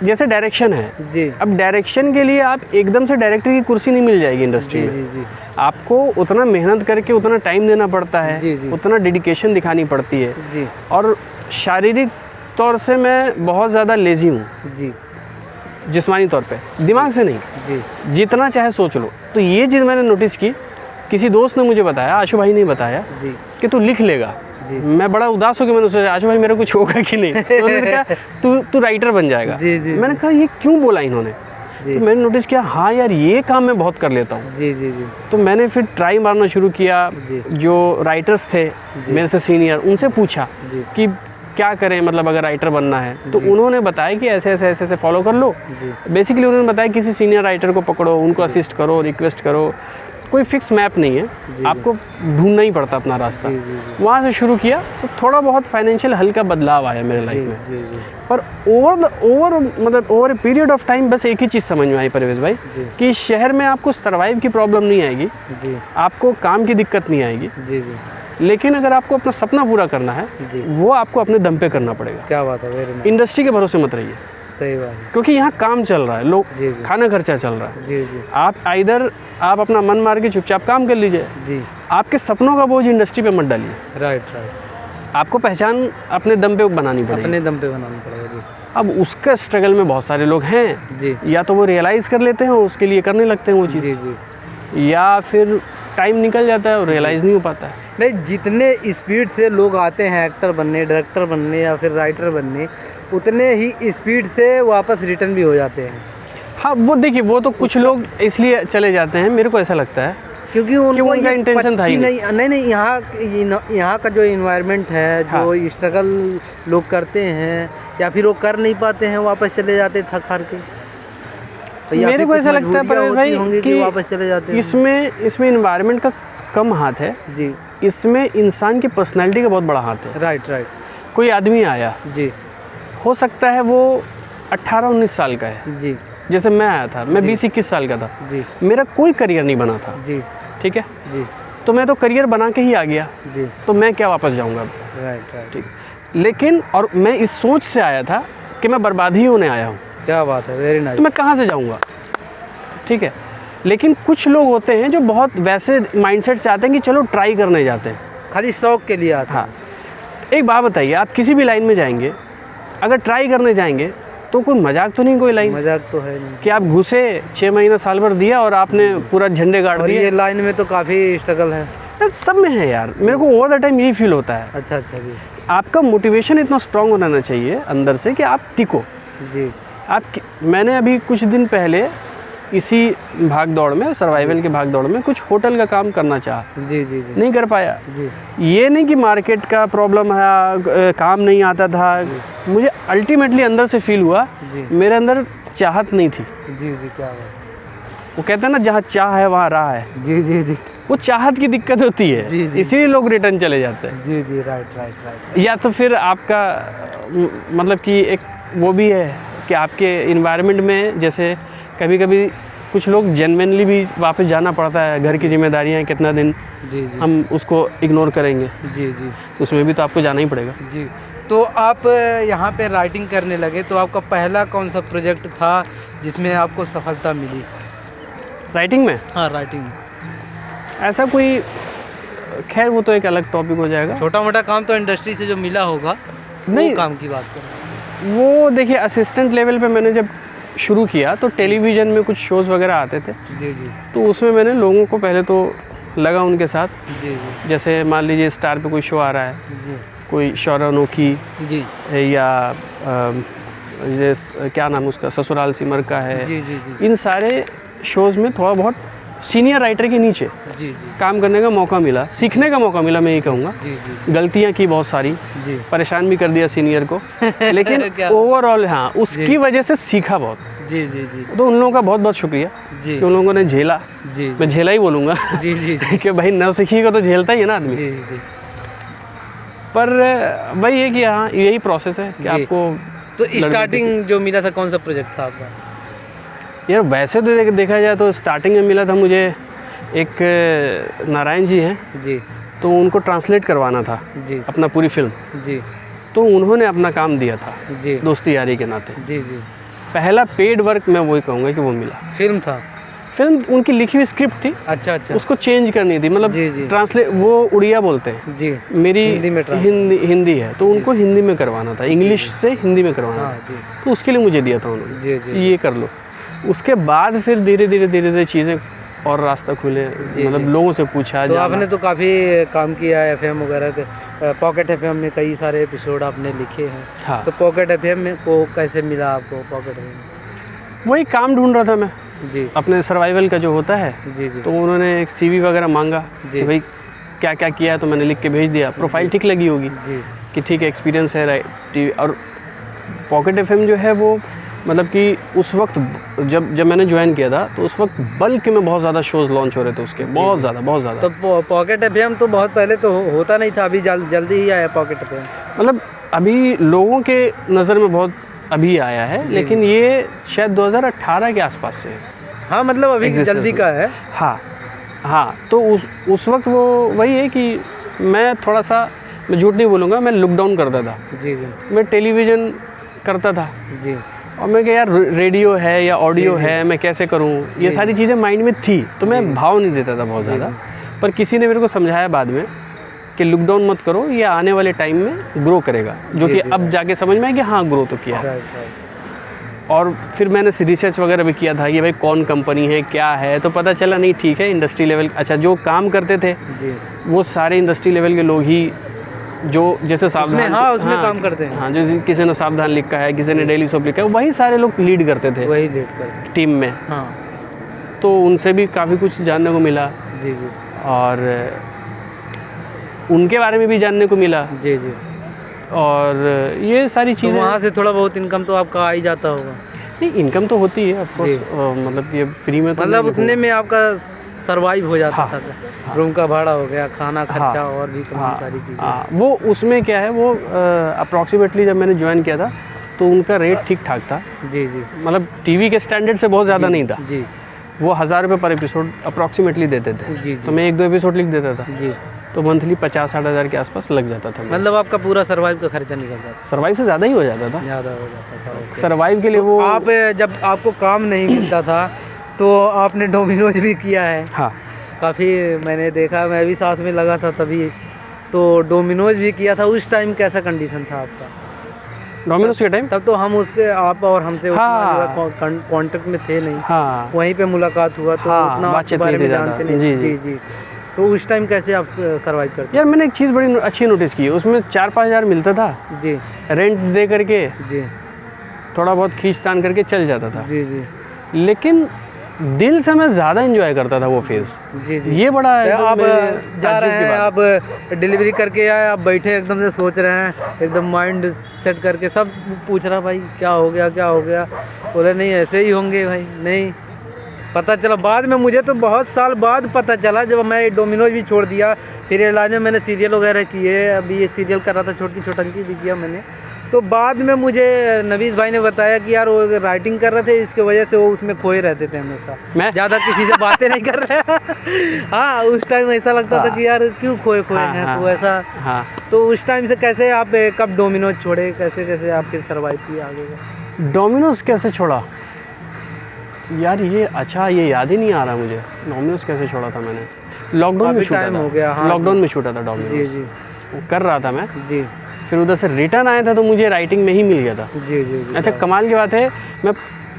जैसे डायरेक्शन है जी। अब डायरेक्शन के लिए आप एकदम से डायरेक्टर की कुर्सी नहीं मिल जाएगी इंडस्ट्री में। जी जी। आपको उतना मेहनत करके उतना टाइम देना पड़ता है, जी जी। उतना डेडिकेशन दिखानी पड़ती है जी। और शारीरिक तौर से मैं बहुत ज़्यादा लेज़ी हूँ जी। जिस्मानी तौर पे, दिमाग से नहीं। जी। जितना चाहे सोच लो। तो ये चीज़ मैंने नोटिस की, किसी दोस्त ने मुझे बताया, आशु भाई ने बताया जी। कि तू लिख लेगा। जी। मैं बड़ा उदास हो गया, मैंने सोचा आशु भाई मेरा कुछ होगा कि नहीं। तो उन्होंने कहा तू राइटर बन जाएगा। जी जी। मैंने कहा ये क्यों बोला इन्होंने? जी। तो मैंने नोटिस किया हाँ यार ये काम मैं बहुत कर लेता हूँ। जी जी जी। तो मैंने फिर ट्राई मारना शुरू किया। जी। जो राइटर्स थे मेरे से सीनियर, उनसे पूछा जी। कि क्या करें, मतलब अगर राइटर बनना है तो उन्होंने बताया कि ऐसे ऐसे ऐसे ऐसे फॉलो कर लो। बेसिकली उन्होंने बताया किसी सीनियर राइटर को पकड़ो, उनको असिस्ट करो, रिक्वेस्ट करो, कोई फिक्स मैप नहीं है, आपको ढूंढना ही पड़ता अपना रास्ता। वहाँ से शुरू किया तो थोड़ा बहुत फाइनेंशियल हल्का बदलाव आया मेरे लाइफ में। पर over a period of time बस एक ही चीज़ समझ में आई परवेज भाई, कि शहर में आपको सर्वाइव की प्रॉब्लम नहीं आएगी, आपको काम की दिक्कत नहीं आएगी, लेकिन अगर आपको अपना सपना पूरा करना है वो आपको अपने दम पे करना पड़ेगा। क्या बात है, वेरी नाइस। इंडस्ट्री के भरोसे मत रहिए। सही बात है। क्योंकि यहाँ काम चल रहा है, लोग जी जी। खाना खर्चा चल रहा है। जी जी। आप अपना मन मार के चुपचाप काम कर लीजिए। जी। आपके सपनों का बोझ इंडस्ट्री पे मत डालिए। Right right. आपको पहचान अपने दम पे बनानी पड़ेगी। अपने दम पे बनाना पड़ेगा। जी। अब उसका स्ट्रगल में बहुत सारे लोग हैं। जी। या तो वो रियलाइज़ कर लेते हैं उसके लिए करने लगते हैं वो चीज़। जी जी। या फिर टाइम निकल जाता है और रियलाइज़ नहीं हो पाता है। नहीं, जितने स्पीड से लोग आते हैं एक्टर बनने, डायरेक्टर बनने या फिर राइटर बनने, उतने ही स्पीड से वापस रिटर्न भी हो जाते हैं। हाँ वो देखिए, वो तो कुछ लोग इसलिए चले जाते हैं, मेरे को ऐसा लगता है क्योंकि उनको उनका ये intention था ही नहीं, यहाँ का जो इन्वायरमेंट है, जो स्ट्रगल लोग करते हैं या फिर वो कर नहीं पाते हैं, वापस चले जाते हैं थक हार के। तो या मेरे फिर को कुछ ऐसा लगता है मजबूरियाँ परवेज होती भाई होंगी कि वापस चले जाते हैं। इसमें इन्वायरमेंट का कम हाथ है जी। इसमें इंसान की पर्सनैलिटी का बहुत बड़ा हाथ है। Right right. कोई आदमी आया, जी हो सकता है वो 18-19 साल का है, जी। जैसे मैं आया था, मैं 20-21 साल का था, जी मेरा कोई करियर नहीं बना था। जी। ठीक है, जी तो मैं तो करियर बना के ही आ गया, जी। तो मैं क्या वापस जाऊंगा? Right right. ठीक। लेकिन और मैं इस सोच से आया था कि मैं बर्बाद ही होने आया हूँ, क्या बात है, वेरी नाइस। तो मैं कहाँ से जाऊँगा? ठीक है, लेकिन कुछ लोग होते हैं जो बहुत वैसे माइंडसेट से आते हैं कि चलो ट्राई करने जाते हैं, खाली शौक के लिए आते हैं। हाँ। एक बात बताइए, आप किसी भी लाइन में जाएंगे, अगर ट्राई करने जाएंगे तो कोई मजाक तो नहीं, कोई लाइन मजाक तो है नहीं कि आप घुसे 6 महीना साल भर दिया और आपने पूरा झंडे गाड़ और दिए। ये लाइन में तो काफ़ी स्ट्रगल है। सब में है यार, मेरे को ओवर द टाइम यही फील होता है। अच्छा अच्छा जी। आपका मोटिवेशन इतना स्ट्रांग होना चाहिए अंदर से कि आप टिको। जी। मैंने अभी कुछ दिन पहले इसी भाग दौड़ में, सर्वाइवल के भाग दौड़ में, कुछ होटल का काम करना चाहा, जी जी जी। नहीं कर पाया। जी। ये नहीं कि मार्केट का प्रॉब्लम है, काम नहीं आता था, मुझे अल्टीमेटली अंदर से फील हुआ जी। मेरे अंदर चाहत नहीं थी। जी जी, क्या बात। वो कहते हैं ना, जहाँ चाह है वहाँ राह है। जी जी जी वो चाहत की दिक्कत होती है, जी, जी। इसीलिए लोग रिटर्न चले जाते हैं। जी जी, राइट राइट राइट। या तो फिर आपका मतलब कि एक वो भी है कि आपके इन्वायरमेंट में जैसे कभी कभी कुछ लोग जेन्युइनली भी वापस जाना पड़ता है, घर की जिम्मेदारियाँ हैं, कितना दिन जी जी हम उसको इग्नोर करेंगे, जी जी उसमें भी तो आपको जाना ही पड़ेगा। जी। तो आप यहाँ पे राइटिंग करने लगे, तो आपका पहला कौन सा प्रोजेक्ट था जिसमें आपको सफलता मिली? राइटिंग में हाँ, राइटिंग में। ऐसा कोई, खैर वो तो एक अलग टॉपिक हो जाएगा। छोटा मोटा काम तो इंडस्ट्री से जो मिला होगा, नहीं, वो काम की बात करें। वो देखिए असिस्टेंट लेवल पे मैंने जब शुरू किया तो टेलीविज़न में कुछ शोज़ वगैरह आते थे, जी जी तो उसमें मैंने लोगों को पहले तो लगा उनके साथ, जी जी जैसे मान लीजिए स्टार पे कोई शो आ रहा है, जी कोई शौर्य अनोखी जी या क्या नाम उसका, ससुराल सिमर का है, जी जी जी इन सारे शोज़ में थोड़ा बहुत सीनियर राइटर के नीचे जी काम करने का मौका मिला, सीखने का मौका मिला, मैं यही कहूँगा। जी जी गलतियाँ की बहुत सारी, जी परेशान भी कर दिया सीनियर को, लेकिन क्या? ओवरऑल हाँ उसकी वजह से सीखा बहुत। जी जी जी तो उन लोगों का बहुत बहुत शुक्रिया जी कि उन लोगों ने झेला, जी मैं झेला ही बोलूँगा जी जी कि भाई नव सीखिएगा तो झेलता ही है ना आदमी। जी जी। पर वही है कि हाँ यही प्रोसेस है कि जी। आपको तो स्टार्टिंग जो मिला था, कौन सा प्रोजेक्ट था आपका? यार वैसे तो देखा जाए तो स्टार्टिंग में मिला था मुझे, एक नारायण जी हैं, जी तो उनको ट्रांसलेट करवाना था जी अपना पूरी फिल्म, जी तो उन्होंने अपना काम दिया था जी दोस्ती यारी के नाते। जी जी। पहला पेड वर्क मैं वही कहूँगा कि वो मिला। फिल्म था? फिल्म उनकी लिखी हुई स्क्रिप्ट थी, अच्छा अच्छा। उसको चेंज करनी थी, मतलब जी, जी। ट्रांसलेट, वो उड़िया बोलते हैं, जी मेरी हिंदी में ट्रांसलेट। हिंदी है, तो उनको हिंदी में करवाना था, इंग्लिश से हिंदी में करवाना हाँ था, जी तो उसके लिए मुझे दिया था उन्होंने, जी जी ये कर लो। उसके बाद फिर धीरे धीरे चीज़ें और रास्ता खुले, मतलब लोगों से पूछा। तो आपने तो काफ़ी काम किया है एफएम वगैरह के, पॉकेट एफएम में कई सारे एपिसोड आपने लिखे हैं। हाँ, तो पॉकेट एफएम में को कैसे मिला आपको? पॉकेट एफएम वही काम ढूंढ रहा था मैं, जी अपने सर्वाइवल का जो होता है, जी जी तो उन्होंने एक सीवी वगैरह मांगा जी। कि भाई क्या क्या किया है, तो मैंने लिख के भेज दिया। प्रोफाइल ठीक लगी होगी जी कि ठीक है एक्सपीरियंस है टीवी। और पॉकेट एफएम जो है वो मतलब कि उस वक्त जब मैंने ज्वाइन किया था, तो उस वक्त बल्क में बहुत ज़्यादा शोज़ लॉन्च हो रहे थे उसके, बहुत ज़्यादा। तो पॉकेट एफएम तो बहुत पहले तो होता नहीं था, अभी जल्दी ही आया पॉकेट एफएम। मतलब अभी लोगों के नज़र में बहुत अभी आया है, लेकिन ये शायद 2018 के आसपास से है। हाँ, मतलब अभी जल्दी का है। हाँ हाँ, तो उस वक्त वो वही है कि मैं थोड़ा सा, मैं झूठ नहीं बोलूँगा, मैं लुक डाउन करता था। जी जी मैं टेलीविज़न करता था जी और मैं क्या यार रेडियो है या ऑडियो है, मैं कैसे करूँ, ये सारी चीज़ें माइंड में थी, तो मैं भाव नहीं देता था बहुत ज़्यादा। पर किसी ने मेरे को समझाया बाद में कि लुक डाउन मत करो, ये आने वाले टाइम में ग्रो करेगा, जो कि अब जाके समझ में आया कि हाँ ग्रो तो किया है। और फिर मैंने रिसर्च वगैरह भी किया था कि भाई कौन कंपनी है, क्या है, तो पता चला नहीं ठीक है इंडस्ट्री लेवल, अच्छा जो काम करते थे वो सारे इंडस्ट्री लेवल के लोग ही, जो जैसे सावधान उसमें काम करते हैं। हाँ, जो किसी ने सावधान लिखा है, किसी ने डेली सोप लिखा है, वही सारे लोग लीड करते थे, वही लीड करते टीम में। हाँ तो उनसे भी काफ़ी कुछ जानने को मिला जी जी और उनके बारे में भी जानने को मिला। जी जी। और ये सारी तो चीज़ें, वहाँ से थोड़ा बहुत इनकम तो आपका आ ही जाता होगा? नहीं इनकम तो होती है ऑफ कोर्स, मतलब ये फ्री में तो मतलब नहीं उतने में आपका सरवाइव हो जाता था? हाँ। रूम का भाड़ा हो गया, खाना खर्चा, और भी तमाम हाँ, सारी चीज़ें। हाँ, वो उसमें क्या है, वो अप्रॉक्सीमेटली जब मैंने ज्वाइन किया था तो उनका रेट ठीक ठाक था। जी जी मतलब टीवी के स्टैंडर्ड से बहुत ज़्यादा नहीं था। जी। वो 1000 रुपये पर एपिसोड अप्रॉक्सीमेटली देते थे। जी तो मैं 1-2 एपिसोड लिख देता था, जी। तो मंथली 50-60 हज़ार के आसपास लग जाता था। मतलब आपका पूरा सर्वाइव का खर्चा निकल जाता था? सर्वाइव से ज़्यादा ही हो जाता था, ज़्यादा हो जाता था। ओके। सर्वाइव के लिए वो आप जब आपको काम नहीं मिलता था तो आपने डोमिनोज भी किया है? हाँ, काफ़ी मैंने देखा, मैं भी साथ में लगा था तभी, तो डोमिनोज भी किया था। उस टाइम कैसा कंडीशन था आपका? डोमिनोज के टाइम तब तो हम उससे, आप और हमसे हाँ। कांटेक्ट में थे नहीं। हाँ, वहीं पे मुलाकात हुआ, तो हाँ, उतना आपके बातचीत बारे नहीं में थी जानते ज़्यादा। नहीं। जी, जी जी। तो उस टाइम कैसे आप सर्वाइव करते? यार मैंने एक चीज़ बड़ी अच्छी नोटिस की, उसमें 4-5 हज़ार मिलता था जी रेंट दे करके, जी थोड़ा बहुत खींच तान करके चल जाता था। जी जी लेकिन दिल से मैं ज़्यादा एंजॉय करता था वो फेज़। जी जी। ये बड़ा है, आप जा रहे हैं, आप आप डिलीवरी करके आए, आप बैठे एकदम से सोच रहे हैं, एकदम माइंड सेट करके, सब पूछ रहा भाई क्या हो गया क्या हो गया, बोले नहीं ऐसे ही होंगे भाई, नहीं पता चला बाद में, मुझे तो बहुत साल बाद पता चला जब मैं डोमिनोज भी छोड़ दिया, फिर एयरलाइन में मैंने सीरियल वगैरह किए, अभी एक सीरियल कर रहा था छोटी छोटंकी भी किया मैंने, तो बाद में मुझे नवीस भाई ने बताया कि यार वो राइटिंग कर रहे थे, इसके वजह से वो उसमें खोए रहते थे हमेशा, मैं ज़्यादा किसी से बातें नहीं कर रहे। हाँ उस टाइम ऐसा लगता था कि यार क्यों खोए हैं, तो ऐसा। हाँ, तो उस टाइम से कैसे आप कब डोमिनोज छोड़े, कैसे कैसे आप फिर सर्वाइव किए आगे का? डोमिनोज कैसे छोड़ा यार, ये अच्छा ये याद ही नहीं आ रहा मुझे, डोमिनोज कैसे छोड़ा था मैंने। लॉकडाउन में शूटा था, हो गया। हाँ लॉकडाउन में शूटा था डोमिनोज। जी जी कर रहा था मैं जी। फिर उधर से रिटर्न आया था तो मुझे राइटिंग में ही मिल गया था। जी जी जी। अच्छा कमाल की बात है, मैं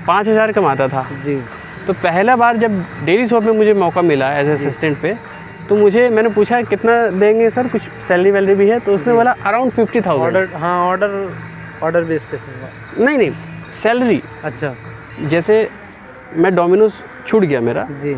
5,000 कमाता था जी। तो पहला बार जब डेली शॉप में मुझे मौका मिला एज असिस्टेंट पे, तो मैंने पूछा कितना देंगे सर, कुछ सैलरी वैलरी भी है, तो उसने बोला अराउंड 50,000। ऑर्डर? हाँ ऑर्डर बेस पे। नहीं सैलरी। अच्छा। जैसे मैं डोमिनोज छूट गया मेरा जी।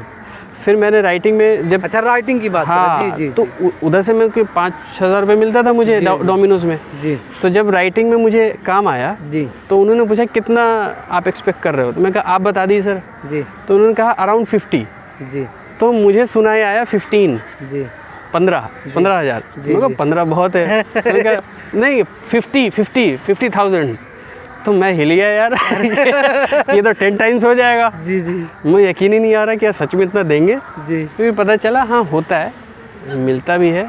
फिर मैंने राइटिंग में जब, अच्छा राइटिंग की बात हाँ जी जी। तो उधर से मेरे को 5,000 रुपये मिलता था मुझे डोमिनोज में। जी। तो जब राइटिंग में मुझे काम आया जी, तो उन्होंने पूछा कितना आप एक्सपेक्ट कर रहे हो, तो मैं कहा आप बता दी सर। जी। तो उन्होंने कहा अराउंड 50। जी। तो मुझे सुनाई आया 15। जी। 15,000। मैं कहा 15 बहुत है। मैंने कहा नहीं 50,000। तो मैं हिल गया यार ये तो 10 टाइम्स हो जाएगा। जी जी। मुझे यकीन ही नहीं आ रहा कि यार सच में इतना देंगे। जी। फिर पता चला हाँ होता है, मिलता भी है,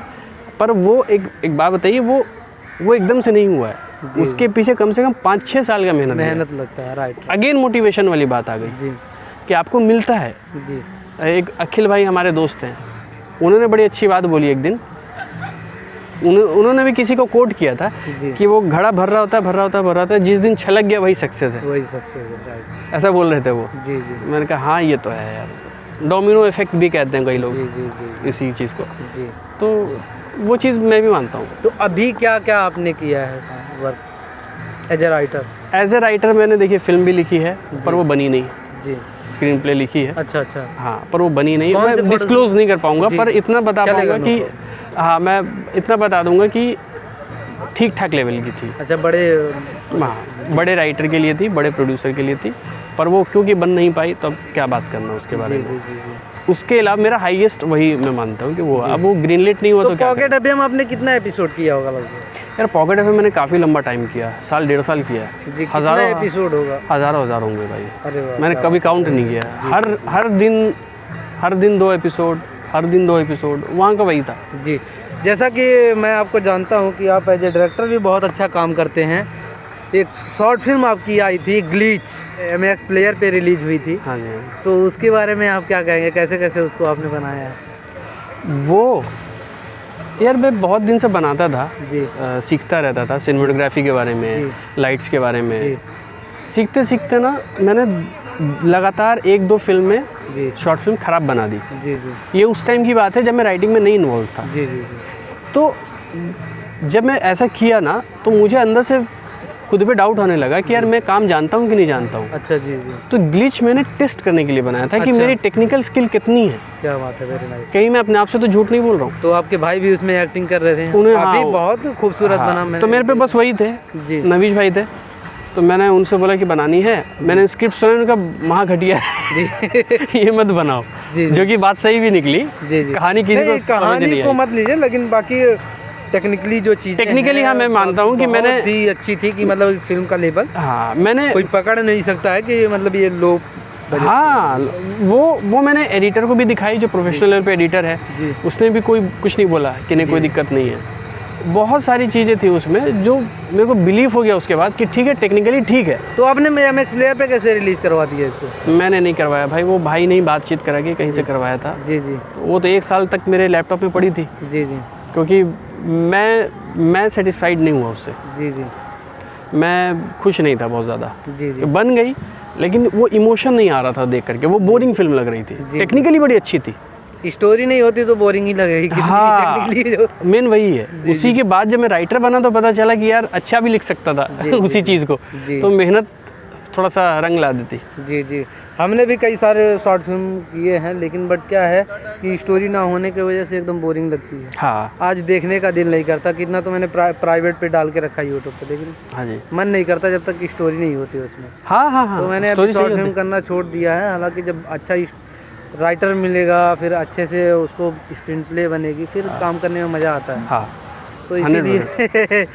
पर वो एक बात बताइए, वो एकदम से नहीं हुआ है, उसके पीछे कम से कम 5-6 साल का मेहनत लगता है। राइट। अगेन मोटिवेशन वाली बात आ गई जी कि आपको मिलता है। जी। एक अखिल भाई हमारे दोस्त हैं, उन्होंने बड़ी अच्छी बात बोली एक दिन, उन्होंने भी किसी को कोट किया था कि वो घड़ा भर रहा होता है, जिस दिन छलक गया वही सक्सेस है। वही सक्सेस है। राइट। ऐसा बोल रहे थे वो। जी जी। मैंने कहा हाँ ये तो है यार, डोमिनो इफेक्ट भी कहते हैं कई लोग जी जी जी। इसी चीज़ को। जी। तो वो चीज़ मैं भी मानता हूँ। तो अभी क्या क्या आपने किया है work as a writer? As a writer मैंने देखिए फिल्म भी लिखी है पर वो बनी नहीं। जी। स्क्रीन प्ले लिखी है। अच्छा अच्छा। हाँ पर वो बनी नहीं। कौन से मैं डिस्क्लोज नहीं कर पाऊँगा, पर इतना बता चलेगा पाऊँगा कि हाँ मैं इतना बता दूँगा कि ठीक ठाक लेवल की थी। अच्छा बड़े राइटर के लिए थी, बड़े प्रोड्यूसर के लिए थी, पर वो क्योंकि बन नहीं पाई तो अब क्या बात करना उसके बारे में। उसके अलावा मेरा हाईएस्ट वही मैं मानता हूँ कि वो अब वो ग्रीनलेट नहीं हुआ तो क्या। पॉकेट एफएम आपने कितना एपिसोड किया होगा लगभग? यार पॉकेट एफएम मैंने काफ़ी लंबा टाइम किया, 1.5 साल किया है। हज़ारों एपिसोड होगा? हज़ार होंगे भाई। अरे वाह, मैंने कभी काउंट नहीं किया। हर दिन 2 एपिसोड वहाँ का वही था। जी। जैसा कि मैं आपको जानता हूँ कि आप एज ए डायरेक्टर भी बहुत अच्छा काम करते हैं। एक शॉर्ट फिल्म आपकी आई थी ग्लिच, MX प्लेयर पे रिलीज हुई थी। हाँ जी। तो उसके बारे में आप क्या कहेंगे, कैसे कैसे उसको आपने बनाया है? वो यार मैं बहुत दिन से बनाता था जी। सीखता रहता था सिनेमेटोग्राफी के बारे में, लाइट्स के बारे में। सीखते सीखते ना मैंने लगातार 1-2 फिल्में शॉर्ट फिल्म ख़राब बना दी। जी जी। ये उस टाइम की बात है जब मैं राइटिंग में नहीं इन्वॉल्व था। जी जी। तो जब मैं ऐसा किया ना तो मुझे अंदर से खुद पे डाउट होने लगा कि यार मैं काम जानता हूँ कि नहीं जानता हूँ। अच्छा जी जी। तो ग्लिच मैंने टेस्ट करने के लिए बनाया था कि मेरी टेक्निकल स्किल कितनी है। क्या बात है, वेरी नाइस। कहीं मैं अपने आप से तो झूठ नहीं बोल रहा हूँ। तो आपके भाई भी उसमें एक्टिंग कर रहे थे? उन्हें काफी बहुत खूबसूरत बना। तो मेरे पे बस वही थे, नवीश भाई थे, तो मैंने उनसे बोला कि बनानी है। मैंने स्क्रिप्ट सुना, उनका महा घटिया है ये मत बनाओ, जो कि बात सही भी निकली। कहानी कहानी को मत लीजिए, लेकिन बाकी टेक्निकली जो चीज़ टेक्निकली हाँ मैं मानता हूँ कि मैंने बहुत अच्छी थी कि मतलब फिल्म का लेवल हाँ मैंने कोई पकड़ नहीं सकता है कि मतलब ये लो। हाँ वो मैंने एडिटर को भी दिखाई, जो प्रोफेशनल लेवल पे एडिटर है, उसने भी कुछ नहीं बोला कि नहीं कोई दिक्कत नहीं है। बहुत सारी चीज़ें थी उसमें जो मेरे को बिलीव हो गया उसके बाद कि ठीक है टेक्निकली ठीक है। तो आपने MX प्लेयर पे कैसे रिलीज़ करवा दिया इसको? मैंने नहीं करवाया भाई, वो भाई ने बातचीत करा के कहीं से करवाया था। जी जी। वो तो 1 साल तक मेरे लैपटॉप में पड़ी थी। जी जी। क्योंकि मैं सेटिस्फाइड नहीं हुआ उससे। जी जी। मैं खुश नहीं था बहुत ज़्यादा। जी जी। बन गई लेकिन वो इमोशन नहीं आ रहा था देख करके, वो बोरिंग फिल्म लग रही थी। टेक्निकली बड़ी अच्छी थी, स्टोरी नहीं होती तो बोरिंग ही लगेगी। हाँ मेन वही है। उसी के बाद जब मैं राइटर बना तो पता चला कि यार अच्छा भी लिख सकता था उसी चीज़ को। तो मेहनत थोड़ा सा रंग ला देती। जी जी, हमने भी कई सारे शॉर्ट फिल्म किए हैं, लेकिन बट क्या है कि स्टोरी ना होने की वजह से एकदम बोरिंग लगती है। हाँ आज देखने का दिल नहीं करता, कितना तो मैंने प्राइवेट पे डाल के रखा यूट्यूब पे, लेकिन हाँ जी, मन नहीं करता जब तक स्टोरी नहीं होती उसमें। हाँ हाँ हाँ, तो मैंने अभी शॉर्ट फिल्म करना छोड़ दिया है। हालांकि जब अच्छा राइटर मिलेगा, फिर अच्छे से उसको स्क्रीन प्ले बनेगी, फिर काम करने में मज़ा आता है। हाँ तो इसीलिए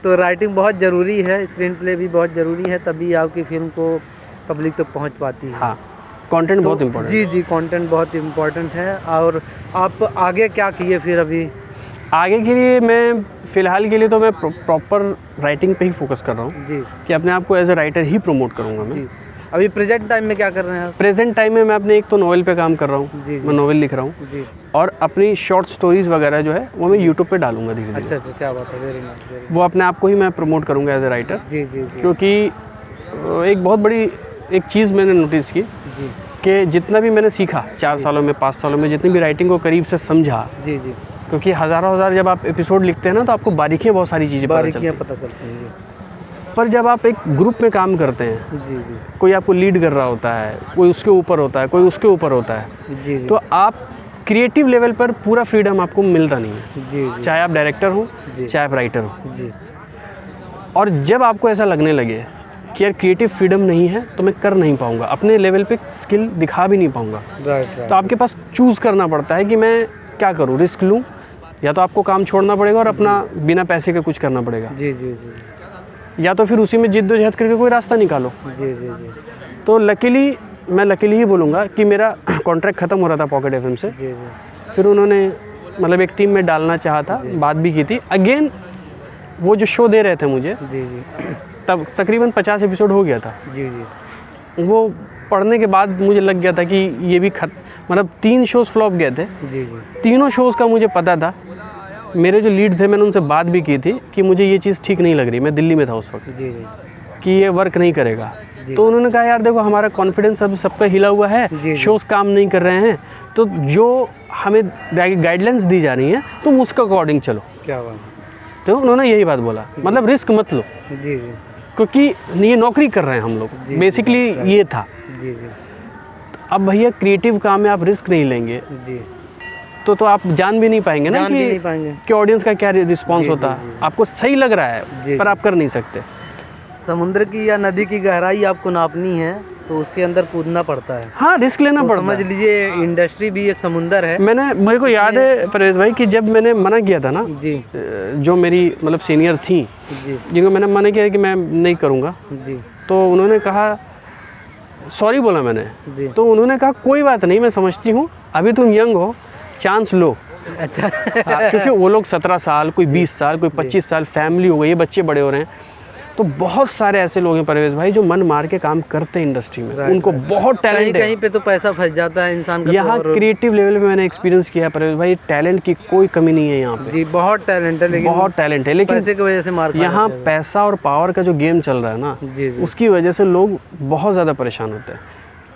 तो राइटिंग बहुत ज़रूरी है, स्क्रीन प्ले भी बहुत ज़रूरी है, तभी आपकी फिल्म को पब्लिक तक पहुंच पाती है। हाँ, कंटेंट बहुत इम्पोर्टेंट। जी जी, कंटेंट बहुत इम्पोर्टेंट है। और आप आगे क्या किए फिर अभी? आगे के लिए मैं फ़िलहाल के लिए तो मैं प्रॉपर राइटिंग पे ही फोकस कर रहा हूँ जी, कि अपने आप को एज ए राइटर ही प्रमोट करूँगा मैं। जी। अभी प्रेजेंट टाइम में क्या कर रहे हैं आप? प्रेजेंट टाइम में मैं अपने एक तो नोवेल पे काम कर रहा हूँ, जी, जी। मैं नोवेल लिख रहा हूँ, जी, और अपनी शॉर्ट स्टोरीज़ वगैरह जो है वो मैं यूट्यूब पे डालूंगा धीरे धीरे। अच्छा अच्छा, क्या बात है, वेरी नाइस, वेरी। वो अपने आप को ही मैं प्रमोट करूँगा एज ए राइटर। जी जी जी क्योंकि एक बहुत बड़ी एक चीज़ मैंने नोटिस की जी कि जितना भी मैंने सीखा 4 सालों में 5 सालों में, जितनी भी राइटिंग को करीब से समझा, जी जी, क्योंकि हज़ारों हज़ार जब आप एपिसोड लिखते हैं ना तो आपको बारीकियाँ बहुत सारी चीज़ें पता चलती बारीकियाँ हैं। पता चलती हैं। पर जब आप एक ग्रुप में काम करते हैं, जी जी कोई आपको लीड कर रहा होता है, कोई उसके ऊपर होता है, कोई उसके ऊपर होता है, जी जी, तो आप क्रिएटिव लेवल पर पूरा फ्रीडम आपको मिलता नहीं है। जी जी चाहे आप डायरेक्टर हो, जी। चाहे आप राइटर हो। जी, और जब आपको ऐसा लगने लगे कि यार क्रिएटिव फ्रीडम नहीं है तो मैं कर नहीं पाऊंगा, अपने लेवल पे स्किल दिखा भी नहीं पाऊंगा, राइट तो राइट, आपके पास चूज़ करना पड़ता है कि मैं क्या करूँ, रिस्क लूँ या तो आपको काम छोड़ना पड़ेगा और अपना बिना पैसे के कुछ करना पड़ेगा, जी जी जी या तो फिर उसी में जिद्दोजहद करके कोई रास्ता निकालो। जी जी जी तो मैं लकीली ही बोलूँगा कि मेरा कॉन्ट्रैक्ट ख़त्म हो रहा था पॉकेट एफएम से, जी जी, फिर उन्होंने मतलब एक टीम में डालना चाहा था, बात भी की थी। अगेन वो जो शो दे रहे थे मुझे, जी जी तब तकरीबन 50 एपिसोड हो गया था। जी जी, वो पढ़ने के बाद मुझे लग गया था कि ये भी मतलब 3 शोज़ फ्लॉप गए थे। जी जी, तीनों शोज़ का मुझे पता था। मेरे जो लीड थे मैंने उनसे बात भी की थी कि मुझे ये चीज़ ठीक नहीं लग रही, मैं दिल्ली में था उस वक्त, जी जी, कि ये वर्क नहीं करेगा। जी। तो उन्होंने कहा यार देखो हमारा कॉन्फिडेंस अब सबका हिला हुआ है, जी, जी। शोज़ काम नहीं कर रहे हैं, तो जो हमें गाइडलाइंस दी जा रही हैं तुम उसके अकॉर्डिंग चलो। क्या बात तो उन्होंने यही बात बोला, मतलब रिस्क मत लो, है, जी जी क्योंकि ये नौकरी कर रहे हैं हम लोग, जी, बेसिकली ये था। जी जी अब भैया क्रिएटिव काम में आप रिस्क नहीं लेंगे जी, तो आप जान भी नहीं पाएंगे ना जान भी नहीं पाएंगे। कि ऑडियंस का क्या रिस्पांस जी, होता जी, है। आपको सही लग रहा है जी, पर जी। आप कर नहीं सकते। समुद्र की या नदी की गहराई आपको नापनी है तो उसके अंदर कूदना पड़ता है। हाँ, रिस्क लेना तो पड़ता समझ है। लीजिए इंडस्ट्री भी एक समुंदर है। मेरे को याद है परवेज भाई कि जब मैंने मना किया था ना, जी जो मेरी मतलब सीनियर थी जी जिनको मैंने मना किया कि मैं नहीं करूँगा, जी तो उन्होंने कहा, सॉरी बोला मैंने, जी, तो उन्होंने कहा कोई बात नहीं, मैं समझती हूँ अभी तुम यंग हो, चांस लो। अच्छा हाँ, क्योंकि वो लोग 17 साल, कोई 20 साल, कोई 25 साल, फैमिली हो गई है, बच्चे बड़े हो रहे हैं। तो बहुत सारे ऐसे लोग हैं परवेज भाई जो मन मार के काम करते हैं इंडस्ट्री में, राइट, उनको राइट। बहुत कहीं टैलेंट है। कहीं पे तो पैसा फंस जाता है इंसान का। यहाँ तो और- क्रिएटिव लेवल पे मैंने एक्सपीरियंस किया है परवेज भाई, टैलेंट की कोई कमी नहीं है यहाँ पे, जी बहुत टैलेंट है, लेकिन बहुत टैलेंट है। लेकिन पैसे की वजह से मार खा यहाँ जाते हैं। पैसा और पावर का जो गेम चल रहा है ना, जी जी उसकी वजह से लोग बहुत ज़्यादा परेशान होते हैं।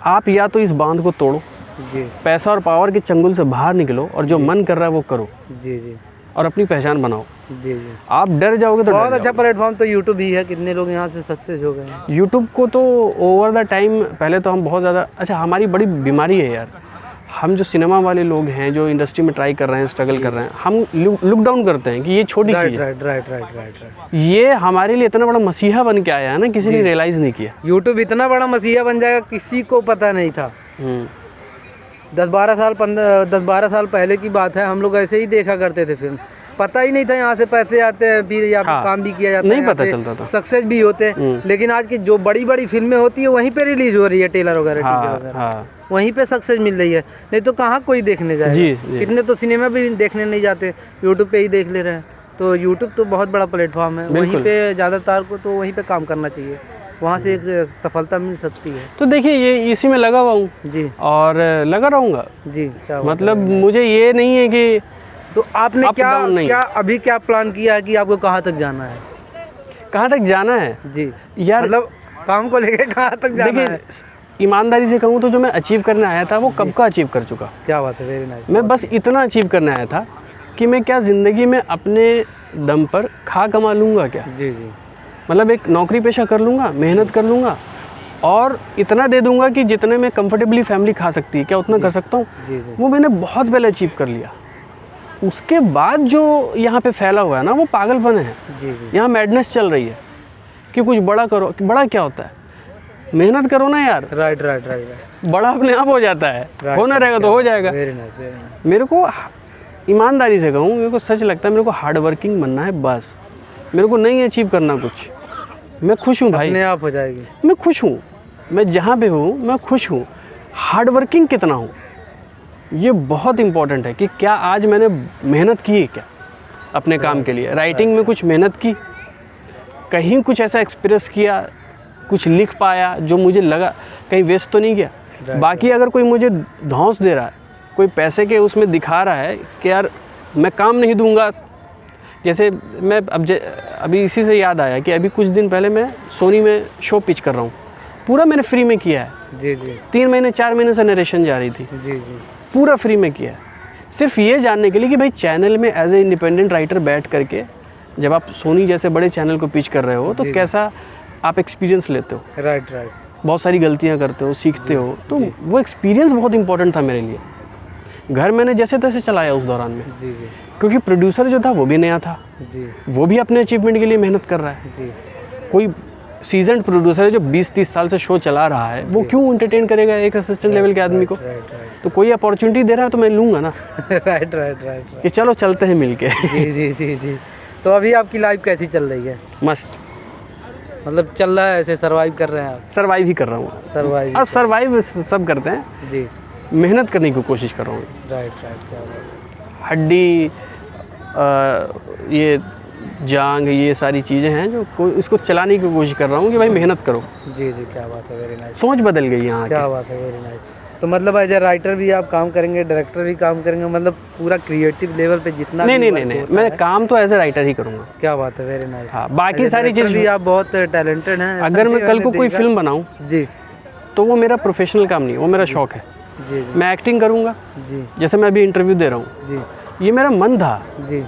आप या तो इस बांध को तोड़ो, जी पैसा और पावर के चंगुल से बाहर निकलो और जो मन कर रहा है वो करो जी जी और अपनी पहचान बनाओ। जी जी, आप डर जाओगे तो बहुत अच्छा प्लेटफॉर्म तो यूट्यूब ही है। कितने लोग यहाँ से सक्सेस हो गए हैं। यूट्यूब को तो ओवर द टाइम पहले तो हम बहुत ज़्यादा, अच्छा हमारी बड़ी बीमारी है यार, हम जो सिनेमा वाले लोग हैं जो इंडस्ट्री में ट्राई कर रहे हैं, स्ट्रगल कर रहे हैं, हम लुक डाउन करते हैं कि ये छोटी राइट चीज़ है। Right right right right right, ये हमारे लिए इतना बड़ा मसीहा बन के आया है ना, किसी ने रियलाइज़ नहीं किया। यूट्यूब इतना बड़ा मसीहा बन जाएगा किसी को पता नहीं था। 10-12 साल पहले की बात है, हम लोग ऐसे ही देखा करते थे फिल्म, पता ही नहीं था यहाँ से पैसे आते हैं, फिर यहाँ पे हाँ, काम भी किया जाता नहीं है, यहाँ पता पे चलता था। सक्सेस भी होते हैं। लेकिन आज की जो बड़ी बड़ी फिल्में होती है वहीं पे रिलीज हो रही है, टेलर वगैरह टीचर हाँ वगैरह, हाँ वहीं पे सक्सेस मिल रही है। नहीं तो कहाँ कोई देखने जाएगा। जी, जी। कितने तो सिनेमा भी देखने नहीं जाते, यूट्यूब पे ही देख ले रहे हैं। तो यूट्यूब तो बहुत बड़ा प्लेटफॉर्म है, वहीं बिल्कुल। पे ज़्यादातर को तो वहीं पे काम करना चाहिए, वहाँ से एक सफलता मिल सकती है। तो देखिए ये इसी में लगा हुआ हूँ जी और लगा रहूँगा। जी, क्या बात मतलब मुझे ये नहीं है कि तो आपने Up क्या down नहीं। क्या अभी क्या प्लान किया है कि आपको कहाँ तक जाना है? कहाँ तक जाना है जी यार। मतलब काम को लेके कहाँ तक जाना है? देखिए ईमानदारी से कहूँ तो जो मैं अचीव करने आया था वो कब का अचीव कर चुका। क्या बात है, वेरी नाइस। मैं बस इतना अचीव करने आया था कि मैं क्या ज़िंदगी में अपने दम पर खा कमा लूँगा क्या, जी जी मतलब एक नौकरी पेशा कर लूँगा, मेहनत कर लूँगा और इतना दे दूंगा कि जितने में कंफर्टेबली फैमिली खा सकती है, क्या उतना कर सकता हूँ। जी जी वो मैंने बहुत पहले अचीव कर लिया। उसके बाद जो यहाँ पे फैला हुआ है ना, वो पागलपन है। जी जी यहाँ मैडनेस चल रही है कि कुछ बड़ा करो। बड़ा क्या होता है? मेहनत करो ना यार, राइट राइट राइट राइट। बड़ा अपने आप हो जाता है। होना रहेगा तो हो जाएगा। Very nice very nice. मेरे को ईमानदारी से कहूँ, मेरे को सच लगता है, मेरे को हार्ड वर्किंग बनना है बस। मेरे को नहीं अचीव करना कुछ। मैं खुश हूँ भाई, अपने आप हो जाएगी। मैं खुश हूँ। मैं जहाँ पे हूँ मैं खुश हूँ। हार्ड वर्किंग कितना हूँ ये बहुत इम्पोर्टेंट है कि क्या आज मैंने मेहनत की है क्या अपने काम के लिए। राइटिंग में कुछ मेहनत की, कहीं कुछ ऐसा एक्सप्रेस किया, कुछ लिख पाया जो मुझे लगा कहीं वेस्ट तो नहीं गया। बाकी अगर कोई मुझे धौंस दे रहा है, कोई पैसे के उसमें दिखा रहा है कि यार मैं काम नहीं दूंगा, जैसे मैं अभी इसी से याद आया कि अभी कुछ दिन पहले मैं सोनी में शो पिच कर रहा हूँ, पूरा मैंने फ्री में किया है। जी जी 3 महीने 4 महीने से नरेशन जा रही थी, जी जी पूरा फ्री में किया है, सिर्फ ये जानने के लिए कि भाई चैनल में एज ए इंडिपेंडेंट राइटर बैठ करके जब आप सोनी जैसे बड़े चैनल को पिच कर रहे हो तो कैसा आप एक्सपीरियंस लेते हो। Right right. बहुत सारी गलतियाँ करते हो, सीखते हो, तो वो एक्सपीरियंस बहुत इंपॉर्टेंट था मेरे लिए। घर मैंने जैसे तैसे चलाया उस दौरान में, जी जी क्योंकि प्रोड्यूसर जो था वो भी नया था, जी वो भी अपने अचीवमेंट के लिए मेहनत कर रहा है। जी। कोई सीजनड प्रोड्यूसर है जो 20-30 साल से शो चला रहा है, वो क्यों एंटरटेन करेगा एक असिस्टेंट लेवल के आदमी को। राइट राइट तो कोई अपॉर्चुनिटी दे रहा है तो मैं लूँगा ना राइट राइट राइट। कि चलो चलते हैं मिलके। जी जी जी जी। तो अभी आपकी लाइफ कैसी चल रही है? मस्त, मतलब चल रहा है, ऐसे सरवाइव कर रहे हैं आप? सर्वाइव ही कर रहा हूँ। सरवाइव। अब सर्वाइव सब करते हैं, जी मेहनत करने की कोशिश कर रहा हूँ। Right right. क्या बात है। हड्डी ये जांग ये सारी चीज़ें हैं जो कोई इसको चलाने की कोशिश कर रहा हूँ कि भाई मेहनत करो। जी जी क्या बात है, वेरी नाइस। सोच बदल गई यहाँ क्या बात है, वेरी नाइस। तो मतलब एज ए राइटर भी आप काम करेंगे, डायरेक्टर भी काम करेंगे, मतलब पूरा क्रिएटिव लेवल पे जितना नहीं भी नहीं नहीं work नहीं, होता मैं काम तो एज ए राइटर ही करूँगा। क्या बात है, वेरी नाइस। हाँ, बाकी सारी चीज़ भी आप बहुत टैलेंटेड हैं। अगर मैं कल को कोई फिल्म बनाऊँ जी तो वो मेरा प्रोफेशनल काम नहीं, वो मेरा शौक है। जी जी मैं एक्टिंग करूँगा, जी जैसे मैं अभी इंटरव्यू दे रहा हूँ, जी ये मेरा मन था, जी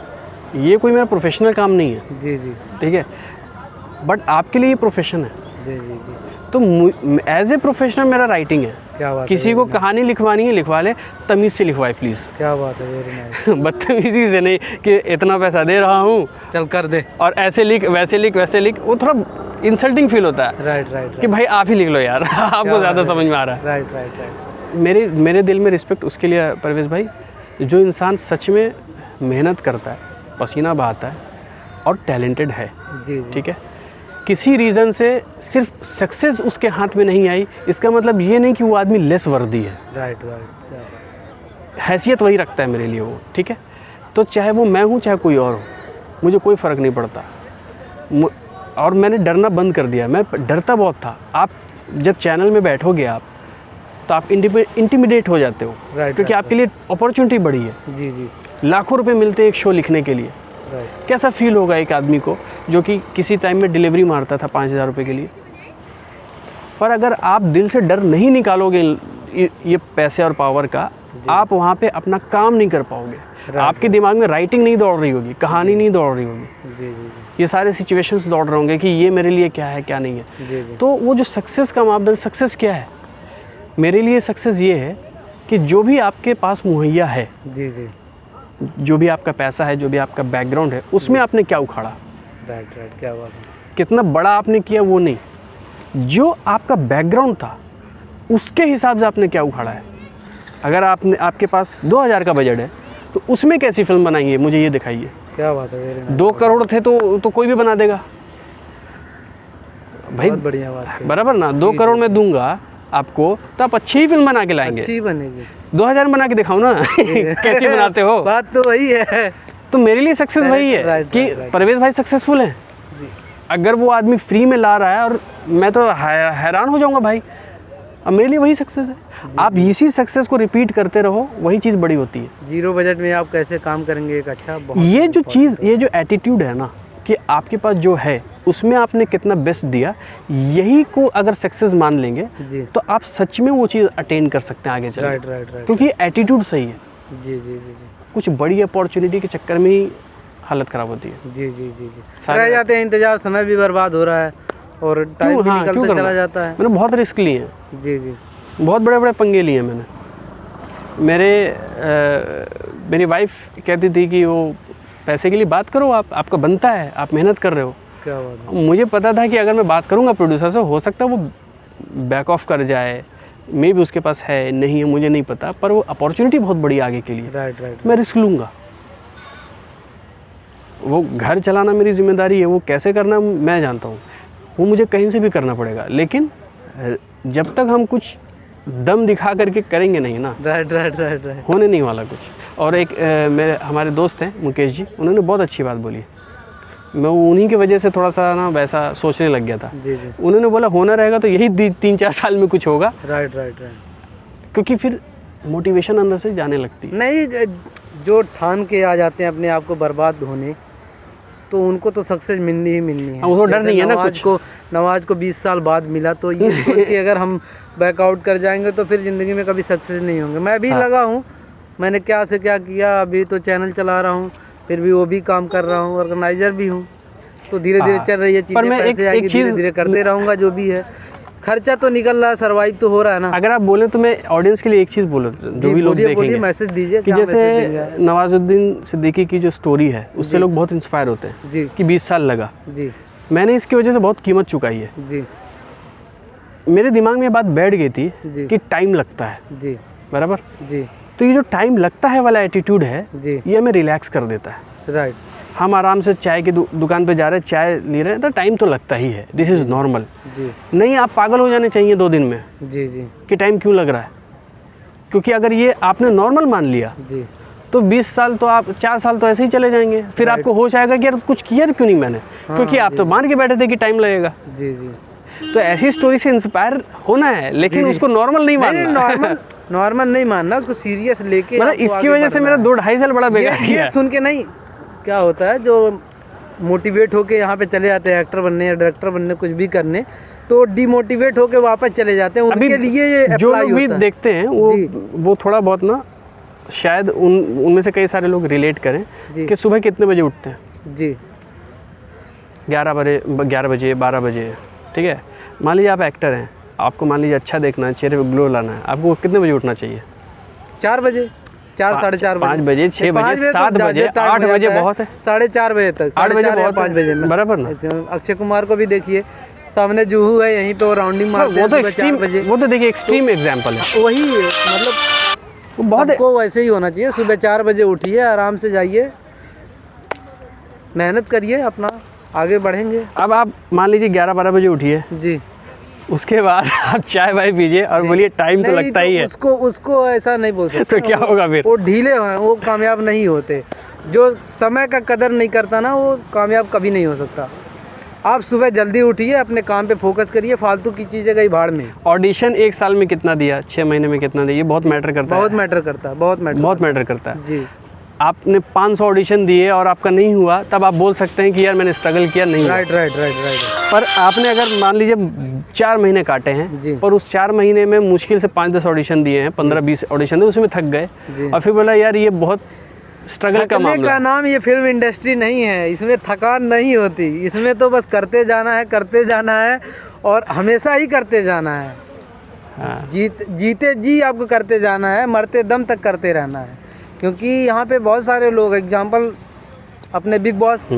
ये कोई मेरा प्रोफेशनल काम नहीं है। जी जी ठीक है, बट आपके लिए ये प्रोफेशन है। जी जी जी। तो एज ए प्रोफेशनल मेरा राइटिंग है। क्या बात है, किसी को कहानी लिखवानी है लिखवा ले, तमीज़ से लिखवाए प्लीज़। क्या बात है, वेरी नाइस। बदतमीजी से नहीं कि इतना पैसा दे रहा हूँ चल कर दे, और ऐसे लिख वैसे लिख वैसे लिख, वो थोड़ा इंसल्टिंग फील होता है राइट राइट कि भाई आप ही लिख लो यार आपको ज़्यादा समझ में आ रहा है। Right right right. मेरे दिल में रिस्पेक्ट उसके लिए परवेज़ भाई, जो इंसान सच में मेहनत करता है, पसीना बहाता है और टैलेंटेड है। जी जी ठीक है, किसी रीज़न से सिर्फ सक्सेस उसके हाथ में नहीं आई, इसका मतलब ये नहीं कि वो आदमी लेस वर्दी है। Right right. हैसियत वही रखता है मेरे लिए वो। ठीक है, तो चाहे वो मैं हूँ चाहे कोई और हो, मुझे कोई फ़र्क नहीं पड़ता। और मैंने डरना बंद कर दिया, मैं डरता बहुत था। आप जब चैनल में बैठोगे आप तो आप इंटिमिडेट हो जाते हो, क्योंकि आपके लिए अपॉर्चुनिटी बड़ी है। जी जी लाखों रुपए मिलते हैं एक शो लिखने के लिए। राइट। कैसा फील होगा एक आदमी को जो कि किसी टाइम में डिलीवरी मारता था 5,000 रुपये के लिए। पर अगर आप दिल से डर नहीं निकालोगे ये पैसे और पावर का, आप वहाँ पे अपना काम नहीं कर पाओगे। आपके दिमाग में राइटिंग नहीं दौड़ रही होगी, कहानी नहीं दौड़ रही होगी, जी जी ये सारे सिचुएशंस दौड़ रहे होंगे कि ये मेरे लिए क्या है क्या नहीं है। जी जी। तो वो जो सक्सेस का मापदंड, सक्सेस क्या है मेरे लिए? सक्सेस ये है कि जो भी आपके पास मुहैया है, जी जी जो भी आपका पैसा है, जो भी आपका बैकग्राउंड है, उसमें आपने क्या उखाड़ा, राइट राइट। क्या बात है। कितना बड़ा आपने किया वो नहीं, जो आपका बैकग्राउंड था उसके हिसाब से आपने क्या उखाड़ा है। अगर आपके पास 2,000 का बजट है तो उसमें कैसी फिल्म बनाएंगे, मुझे ये दिखाइए। क्या बात है, वेरी नाइस। 2 करोड़ थे तो कोई भी बना देगा भाई, बहुत बढ़िया बात है। बराबर ना। 2 करोड़ में दूंगा आपको तो आप अच्छी ही फिल्म बना के लाएंगे। अच्छी बनेगी। 2,000 बना के दिखाओ ना कैसी बनाते हो। बात तो वही है। तो मेरे लिए सक्सेस वही है राइट, कि राइट, राइट। परवेज़ भाई सक्सेसफुल हैं। अगर वो आदमी फ्री में ला रहा है और मैं तो हैरान हो जाऊंगा भाई, अब मेरे लिए वही सक्सेस है। आप इसी सक्सेस को रिपीट करते रहो, वही चीज़ बड़ी होती है। 0 बजट में आप कैसे काम करेंगे, एक अच्छा बहुत ये जो चीज़, ये जो एटीट्यूड है ना कि आपके पास जो है उसमें आपने कितना बेस्ट दिया, यही को अगर सक्सेस मान लेंगे जी तो आप सच में वो चीज़ अटेन कर सकते हैं आगे चल, राइट राइट राइट। क्योंकि एटीट्यूड सही है। जी जी जी जी कुछ बड़ी अपॉर्चुनिटी के चक्कर में ही हालत ख़राब होती है। जी जी जी जी रह जाते हैं, इंतजार, समय भी बर्बाद हो रहा है और टाइम भी निकलता चला जाता है। मैंने बहुत रिस्क लिए हैं। जी जी। बहुत बड़े बड़े पंगे लिए मैंने। मेरी वाइफ कहती थी कि वो पैसे के लिए बात करो, आपका बनता है, आप मेहनत कर रहे हो। क्या बात है। मुझे पता था कि अगर मैं बात करूंगा प्रोड्यूसर से, हो सकता है वो बैक ऑफ कर जाए, मे भी उसके पास है नहीं है मुझे नहीं पता, पर वो अपॉर्चुनिटी बहुत बड़ी आगे के लिए। राइट। मैं रिस्क लूँगा। वो घर चलाना मेरी जिम्मेदारी है, वो कैसे करना मैं जानता हूँ, वो मुझे कहीं से भी करना पड़ेगा, लेकिन जब तक हम कुछ दम दिखा करके करेंगे नहीं ना, राइट होने नहीं वाला कुछ। और एक मेरे हमारे दोस्त हैं मुकेश जी, उन्होंने बहुत अच्छी बात बोली। मैं उन्हीं की वजह से थोड़ा सा ना वैसा सोचने लग गया था। जी। उन्होंने बोला होना रहेगा तो यही 3-4 साल में कुछ होगा। राइट। क्योंकि फिर मोटिवेशन अंदर से जाने लगती है। नहीं, जो ठान के आ जाते हैं अपने आप को बर्बाद होने, तो उनको तो सक्सेस मिलनी ही मिलनी है। उसको डर नहीं है ना कुछ। नवाज को 20 साल बाद मिला, तो ये कि अगर हम बैकआउट कर जाएंगे तो फिर ज़िंदगी में कभी सक्सेस नहीं होंगे। मैं भी लगा हूँ, मैंने क्या से क्या किया, अभी तो चैनल चला रहा हूँ, फिर भी वो भी काम कर रहा हूँ, ऑर्गेनाइजर भी हूँ, तो धीरे धीरे चल रही है चीज़ें, पैसे आएंगे, धीरे धीरे करते रहूँगा। जो भी है खर्चा तो निकल रहा है, सर्वाइव तो हो रहा है ना। अगर आप बोले तो मैं ऑडियंस के लिए एक चीज़ बोलो, जो भी लोग देखेंगे, मैसेज दीजिए कि जैसे नवाजुद्दीन सिद्दीकी की जो स्टोरी है उससे लोग बहुत इंस्पायर होते हैं जी, कि 20 साल लगा। जी, मैंने इसकी वजह से बहुत कीमत चुकाई है जी। मेरे दिमाग में ये बात बैठ गई थी कि टाइम लगता है, जी, बराबर जी। तो ये जो टाइम लगता है वाला एटीट्यूड है जी, ये हमें रिलैक्स कर देता है। राइट। हम आराम से चाय की दुकान पे जा रहे हैं, चाय ले रहे हैं, तो टाइम तो लगता ही है, दिस इज़ नॉर्मल। जी, नहीं आप पागल हो जाने चाहिए 2 दिन में जी, जी, कि टाइम क्यों लग रहा है, क्योंकि अगर ये आपने नॉर्मल मान लिया जी, तो 20 साल तो आप 4 साल तो ऐसे ही चले जाएंगे। फिर आपको होश आएगा कि यार कुछ किया क्यों नहीं मैंने, क्योंकि आप तो मान के बैठे थे कि टाइम लगेगा। जी, जी। तो ऐसी स्टोरी से इंस्पायर होना है, लेकिन उसको नॉर्मल नहीं मानना। नॉर्मल नहीं मानना, उसको सीरियस लेके। मतलब इसकी वजह से मेरा 2-2.5 साल बड़ा बेकार ये सुन के नहीं, क्या होता है जो मोटिवेट होके यहाँ पे चले जाते हैं एक्टर बनने या डायरेक्टर बनने, कुछ भी करने, तो डिमोटिवेट होके वापस चले जाते हैं। उनके लिए ये जो लोग भी देखते हैं वो थोड़ा बहुत ना शायद उनमें से कई सारे लोग रिलेट करें कि सुबह कितने बजे उठते हैं। जी, 11 बजे 12 बजे, ठीक है। मान लीजिए आप एक्टर हैं, आपको मान लीजिए अच्छा देखना है, चेहरे पे ग्लो लाना है, आपको कितने बजे उठना चाहिए? 4 बजे, 4 साढ़े 4 बजे, 5 बजे, 6 बजे, 7 बजे, 8 बजे बहुत है, 4:30 बजे तक, 8 बजे बहुत 5 बजे में, बराबर ना। अक्षय कुमार को भी देखिए, सामने जूहू है, यहीं पे वो राउंडिंग मारते हैं। वो तो देखिए एक्सट्रीम एग्जांपल है। वही मतलब बहुत को वैसे ही होना चाहिए। सुबह 4 बजे उठिए, आराम से जाइए, मेहनत करिए, अपना आगे बढ़ेंगे। अब आप मान लीजिए 11-12 बजे उठिए जी, उसके बाद आप चाय वाय पीजिए और बोलिए टाइम तो लगता ही है। उसको ऐसा नहीं बोल सकते। तो क्या होगा फिर? वो ढीले हैं, वो कामयाब नहीं होते। जो समय का कदर नहीं करता ना, वो कामयाब कभी नहीं हो सकता। आप सुबह जल्दी उठिए, अपने काम पे फोकस करिए, फालतू की चीज़ें गई भाड़ में। ऑडिशन 1 साल में कितना दिया, 6 महीने में कितना दिया, ये बहुत मैटर करता है। बहुत मैटर करता है, बहुत मैटर करता है जी। आपने 500 ऑडिशन दिए और आपका नहीं हुआ, तब आप बोल सकते हैं कि यार मैंने स्ट्रगल किया, नहीं। राइट। पर आपने अगर मान लीजिए 4 महीने काटे हैं, पर उस 4 महीने में मुश्किल से 5-10 ऑडिशन दिए हैं, 15-20 ऑडिशन दिए, उसमें थक गए और फिर बोला यार ये बहुत स्ट्रगल का मामला का नाम ये फिल्म इंडस्ट्री नहीं है, इसमें थकान नहीं होती, इसमें तो बस करते जाना है और हमेशा ही करते जाना है। हाँ। जीते जी आपको करते जाना है, मरते दम तक करते रहना है। क्योंकि यहाँ पे बहुत सारे लोग, एग्जाम्पल अपने बिग बॉस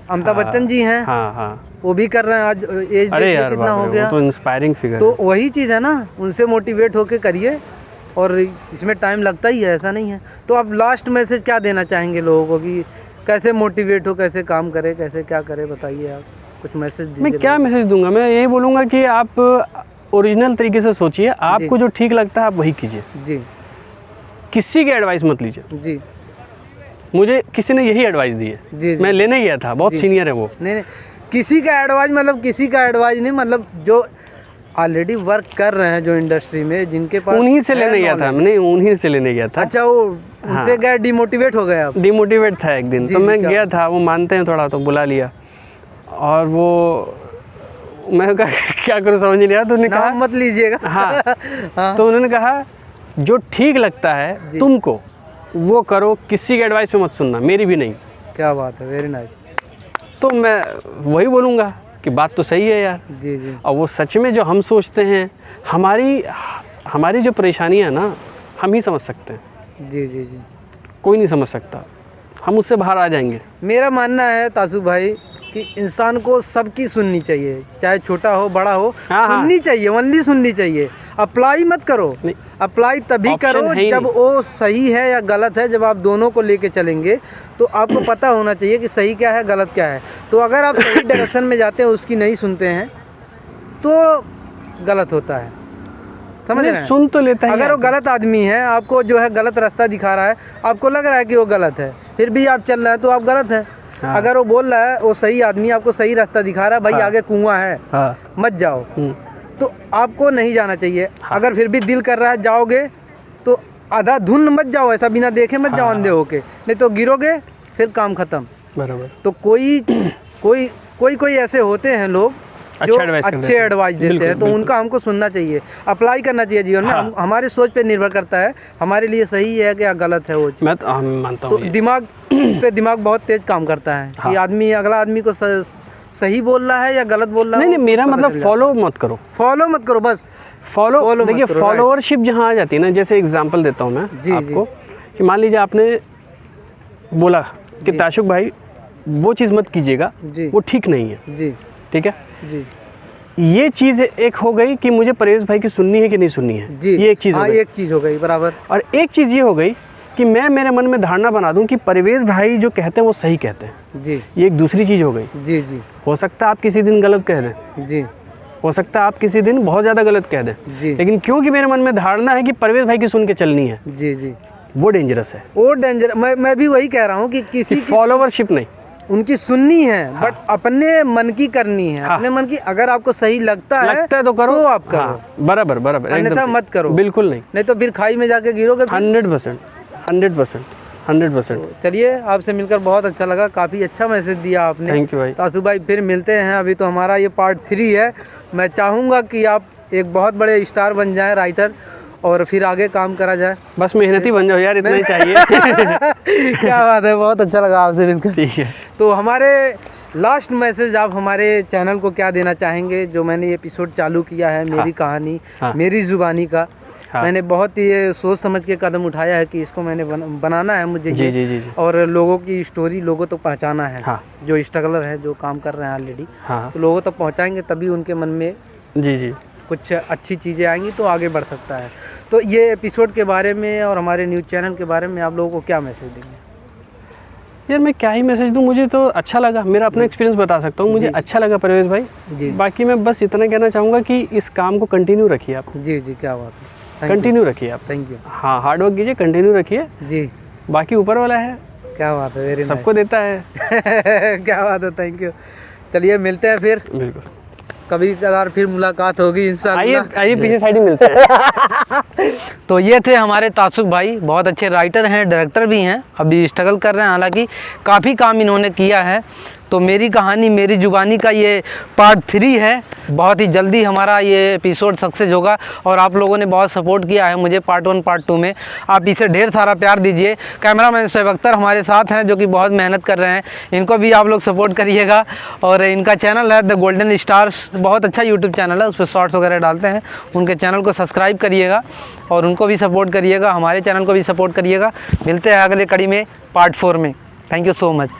अमिताभ बच्चन जी हैं। हाँ। वो भी कर रहे हैं। आज एज देखिए कितना हो गया, तो इंस्पायरिंग फिगर। तो वही चीज़ है ना, उनसे मोटिवेट होके करिए, और इसमें टाइम लगता ही है, ऐसा नहीं है। तो आप लास्ट मैसेज क्या देना चाहेंगे लोगों को कि कैसे मोटिवेट हो, कैसे काम करे, कैसे क्या करे, बताइए आप कुछ मैसेज दीजिए। मैं क्या मैसेज दूंगा? मैं यही बोलूँगा कि आप ओरिजिनल तरीके से सोचिए, आपको जो ठीक लगता है आप वही कीजिए जी। किसी की एडवाइस मत लीजिए जी। मुझे किसी ने यही एडवाइस दी है जी। मैं लेने गया था, बहुत सीनियर है वो। नहीं, किसी का एडवाइस मतलब किसी का एडवाइस नहीं, मतलब जो ऑलरेडी वर्क कर रहे हैं जो इंडस्ट्री में, जिनके पास, उन्हीं से लेने गया था। नहीं, उन्हीं से लेने गया था। अच्छा, वो उनसे गए, डिमोटिवेट हो गए आप? डिमोटिवेट था एक दिन, तो मैं गया था, वो मानते हैं थोड़ा, तो बुला लिया, और वो मैं क्या करूँ समझ नहीं आया। तो उन्होंने कहा मत लीजिएगा। हाँ। तो उन्होंने कहा जो ठीक लगता है तुमको वो करो, किसी की एडवाइस पे मत सुनना, मेरी भी नहीं। क्या बात है, वेरी नाइस। तो मैं वही बोलूँगा कि बात तो सही है यार। जी जी और वो सच में जो हम सोचते हैं, हमारी जो परेशानियाँ ना हम ही समझ सकते हैं, जी जी जी। कोई नहीं समझ सकता, हम उससे बाहर आ जाएंगे। मेरा मानना है तासु भाई कि इंसान को सबकी सुननी चाहिए, चाहे छोटा हो बड़ा हो, हाँ, सुननी चाहिए, ओनली सुननी चाहिए। अप्लाई मत करो, नहीं, अप्लाई तभी ऑप्शन करो है ही जब नहीं। वो सही है या गलत है। जब आप दोनों को लेके चलेंगे तो आपको पता होना चाहिए कि सही क्या है गलत क्या है। तो अगर आप सही डायरेक्शन में जाते हैं, उसकी नहीं सुनते हैं, तो गलत होता है, समझ रहे हैं? सुन तो लेता है। अगर वो गलत आदमी है, आपको जो है गलत रास्ता दिखा रहा है, आपको लग रहा है कि वो गलत है, फिर भी आप चल रहे हैं, तो आप गलत हैं। हाँ। अगर वो बोल रहा है, वो सही आदमी आपको सही रास्ता दिखा रहा है, भाई आगे कुआं है, हाँ। मत जाओ, तो आपको नहीं जाना चाहिए। अगर फिर भी दिल कर रहा है जाओगे, तो आधा धुन मत जाओ, ऐसा बिना देखे मत जाओ अंधे होके, नहीं तो गिरोगे, फिर काम खत्म। बराबर। तो कोई ऐसे होते हैं लोग जो अच्छे एडवाइस देते हैं, तो उनका हमको सुनना चाहिए, अप्लाई करना चाहिए जीवन में। हमारी सोच पे निर्भर करता है, हमारे लिए सही है कि या गलत है वो चीज़। मैं तो मानता तो हूँ दिमाग, इस पे दिमाग बहुत तेज काम करता है कि आदमी अगला आदमी को सही बोल रहा है या गलत बोल रहा है। नहीं, मेरा मतलब फॉलो मत करो, बस फॉलो देखिए, फॉलोअरशिप जहाँ आ जाती है ना, जैसे एग्जांपल देता हूँ मैं आपको कि मान लीजिए आपने बोला कि ताशुक भाई वो चीज़ मत कीजिएगा, वो ठीक नहीं है जी, ठीक है जी। ये चीज़ एक हो गई कि मुझे परवेज़ भाई की सुननी है कि नहीं सुननी है जी, ये एक चीज़ हो गई। एक चीज़ हो गई बराबर। और एक चीज़ ये हो गई कि मैं मेरे मन में धारणा बना दूं कि परवेज़ भाई जो कहते हैं वो सही कहते हैं जी, ये एक दूसरी चीज़ हो गई। जी जी हो सकता है आप किसी दिन गलत कह दें, जी, हो सकता है आप किसी दिन बहुत ज़्यादा गलत कह दें, जी। लेकिन क्योंकि मेरे मन में धारणा है कि परवेज़ भाई की सुन के चलनी है, जी जी, वो डेंजरस है। वो डेंजर, मैं भी वही कह रहा हूँ कि किसी की फॉलोवरशिप नहीं, उनकी सुननी है, बट अपने मन की करनी है, अपने मन की। अगर आपको सही लगता है तो करो, तो आप करो, बराबर, अन्यथा मत करो, बिल्कुल नहीं तो फिर खाई में जाके गिरोगे। 100%। चलिए, आपसे मिलकर बहुत अच्छा लगा, काफ़ी अच्छा मैसेज दिया आपने। थैंक यू भाई। तासु भाई फिर मिलते हैं, अभी तो हमारा ये पार्ट 3 है। मैं चाहूँगा कि आप एक बहुत बड़े स्टार बन जाएं, राइटर, और फिर आगे काम करा जाए। बस मेहनती बन जाओ यार, इतना ही चाहिए। क्या बात है, बहुत अच्छा लगा आपसे मिलकर। ठीक है, तो हमारे लास्ट मैसेज आप हमारे चैनल को क्या देना चाहेंगे? जो मैंने ये एपिसोड चालू किया है, मेरी कहानी, मेरी जुबानी का, मैंने बहुत ही ये सोच समझ के कदम उठाया है कि इसको मैंने बनाना है मुझे। जी, जी, जी, जी। और लोगों की स्टोरी लोगों तक पहुंचाना है। जो स्ट्रगलर है, जो काम कर रहे हैं ऑलरेडी, तो लोगों तक पहुंचाएंगे, तभी उनके मन में जी कुछ अच्छी चीज़ें आएंगी, तो आगे बढ़ सकता है। तो ये एपिसोड के बारे में और हमारे न्यूज़ चैनल के बारे में आप लोगों को क्या मैसेज देंगे? यार मैं क्या ही मैसेज दूँ, मुझे तो अच्छा लगा, मेरा अपना एक्सपीरियंस बता सकता हूँ, मुझे अच्छा लगा परवेज़ भाई जी। बाकी मैं बस इतना कहना चाहूँगा कि इस काम को कंटिन्यू रखिए आप। जी जी, क्या बात है, कंटिन्यू रखिए आप। Thank you. हाँ, हार्ड वर्क कीजिए, कंटिन्यू रखिए जी, बाकी ऊपर वाला है, क्या बात है, वेरी सबको देता है। क्या बात है, थैंक यू। चलिए मिलते हैं फिर, बिल्कुल, कभी कदार फिर मुलाकात होगी इंशाल्लाह। आइए पीछे साइड में मिलते हैं। तो ये थे हमारे तासुक भाई, बहुत अच्छे राइटर हैं, डायरेक्टर भी हैं, अभी स्ट्रगल कर रहे हैं, हालांकि काफ़ी काम इन्होंने किया है। तो मेरी कहानी मेरी जुबानी का ये पार्ट 3 है। बहुत ही जल्दी हमारा ये एपिसोड सक्सेस होगा, और आप लोगों ने बहुत सपोर्ट किया है मुझे पार्ट 1 पार्ट 2 में। आप इसे ढेर सारा प्यार दीजिए। कैमरामैन शोएब अख्तर हमारे साथ हैं, जो कि बहुत मेहनत कर रहे हैं, इनको भी आप लोग सपोर्ट करिएगा। और इनका चैनल है द गोल्डन स्टार्स, बहुत अच्छा यूट्यूब चैनल है, उस पर शॉर्ट्स वगैरह डालते हैं। उनके चैनल को सब्सक्राइब करिएगा और उनको भी सपोर्ट करिएगा, हमारे चैनल को भी सपोर्ट करिएगा। मिलते हैं अगले कड़ी में पार्ट 4 में। Thank you so much.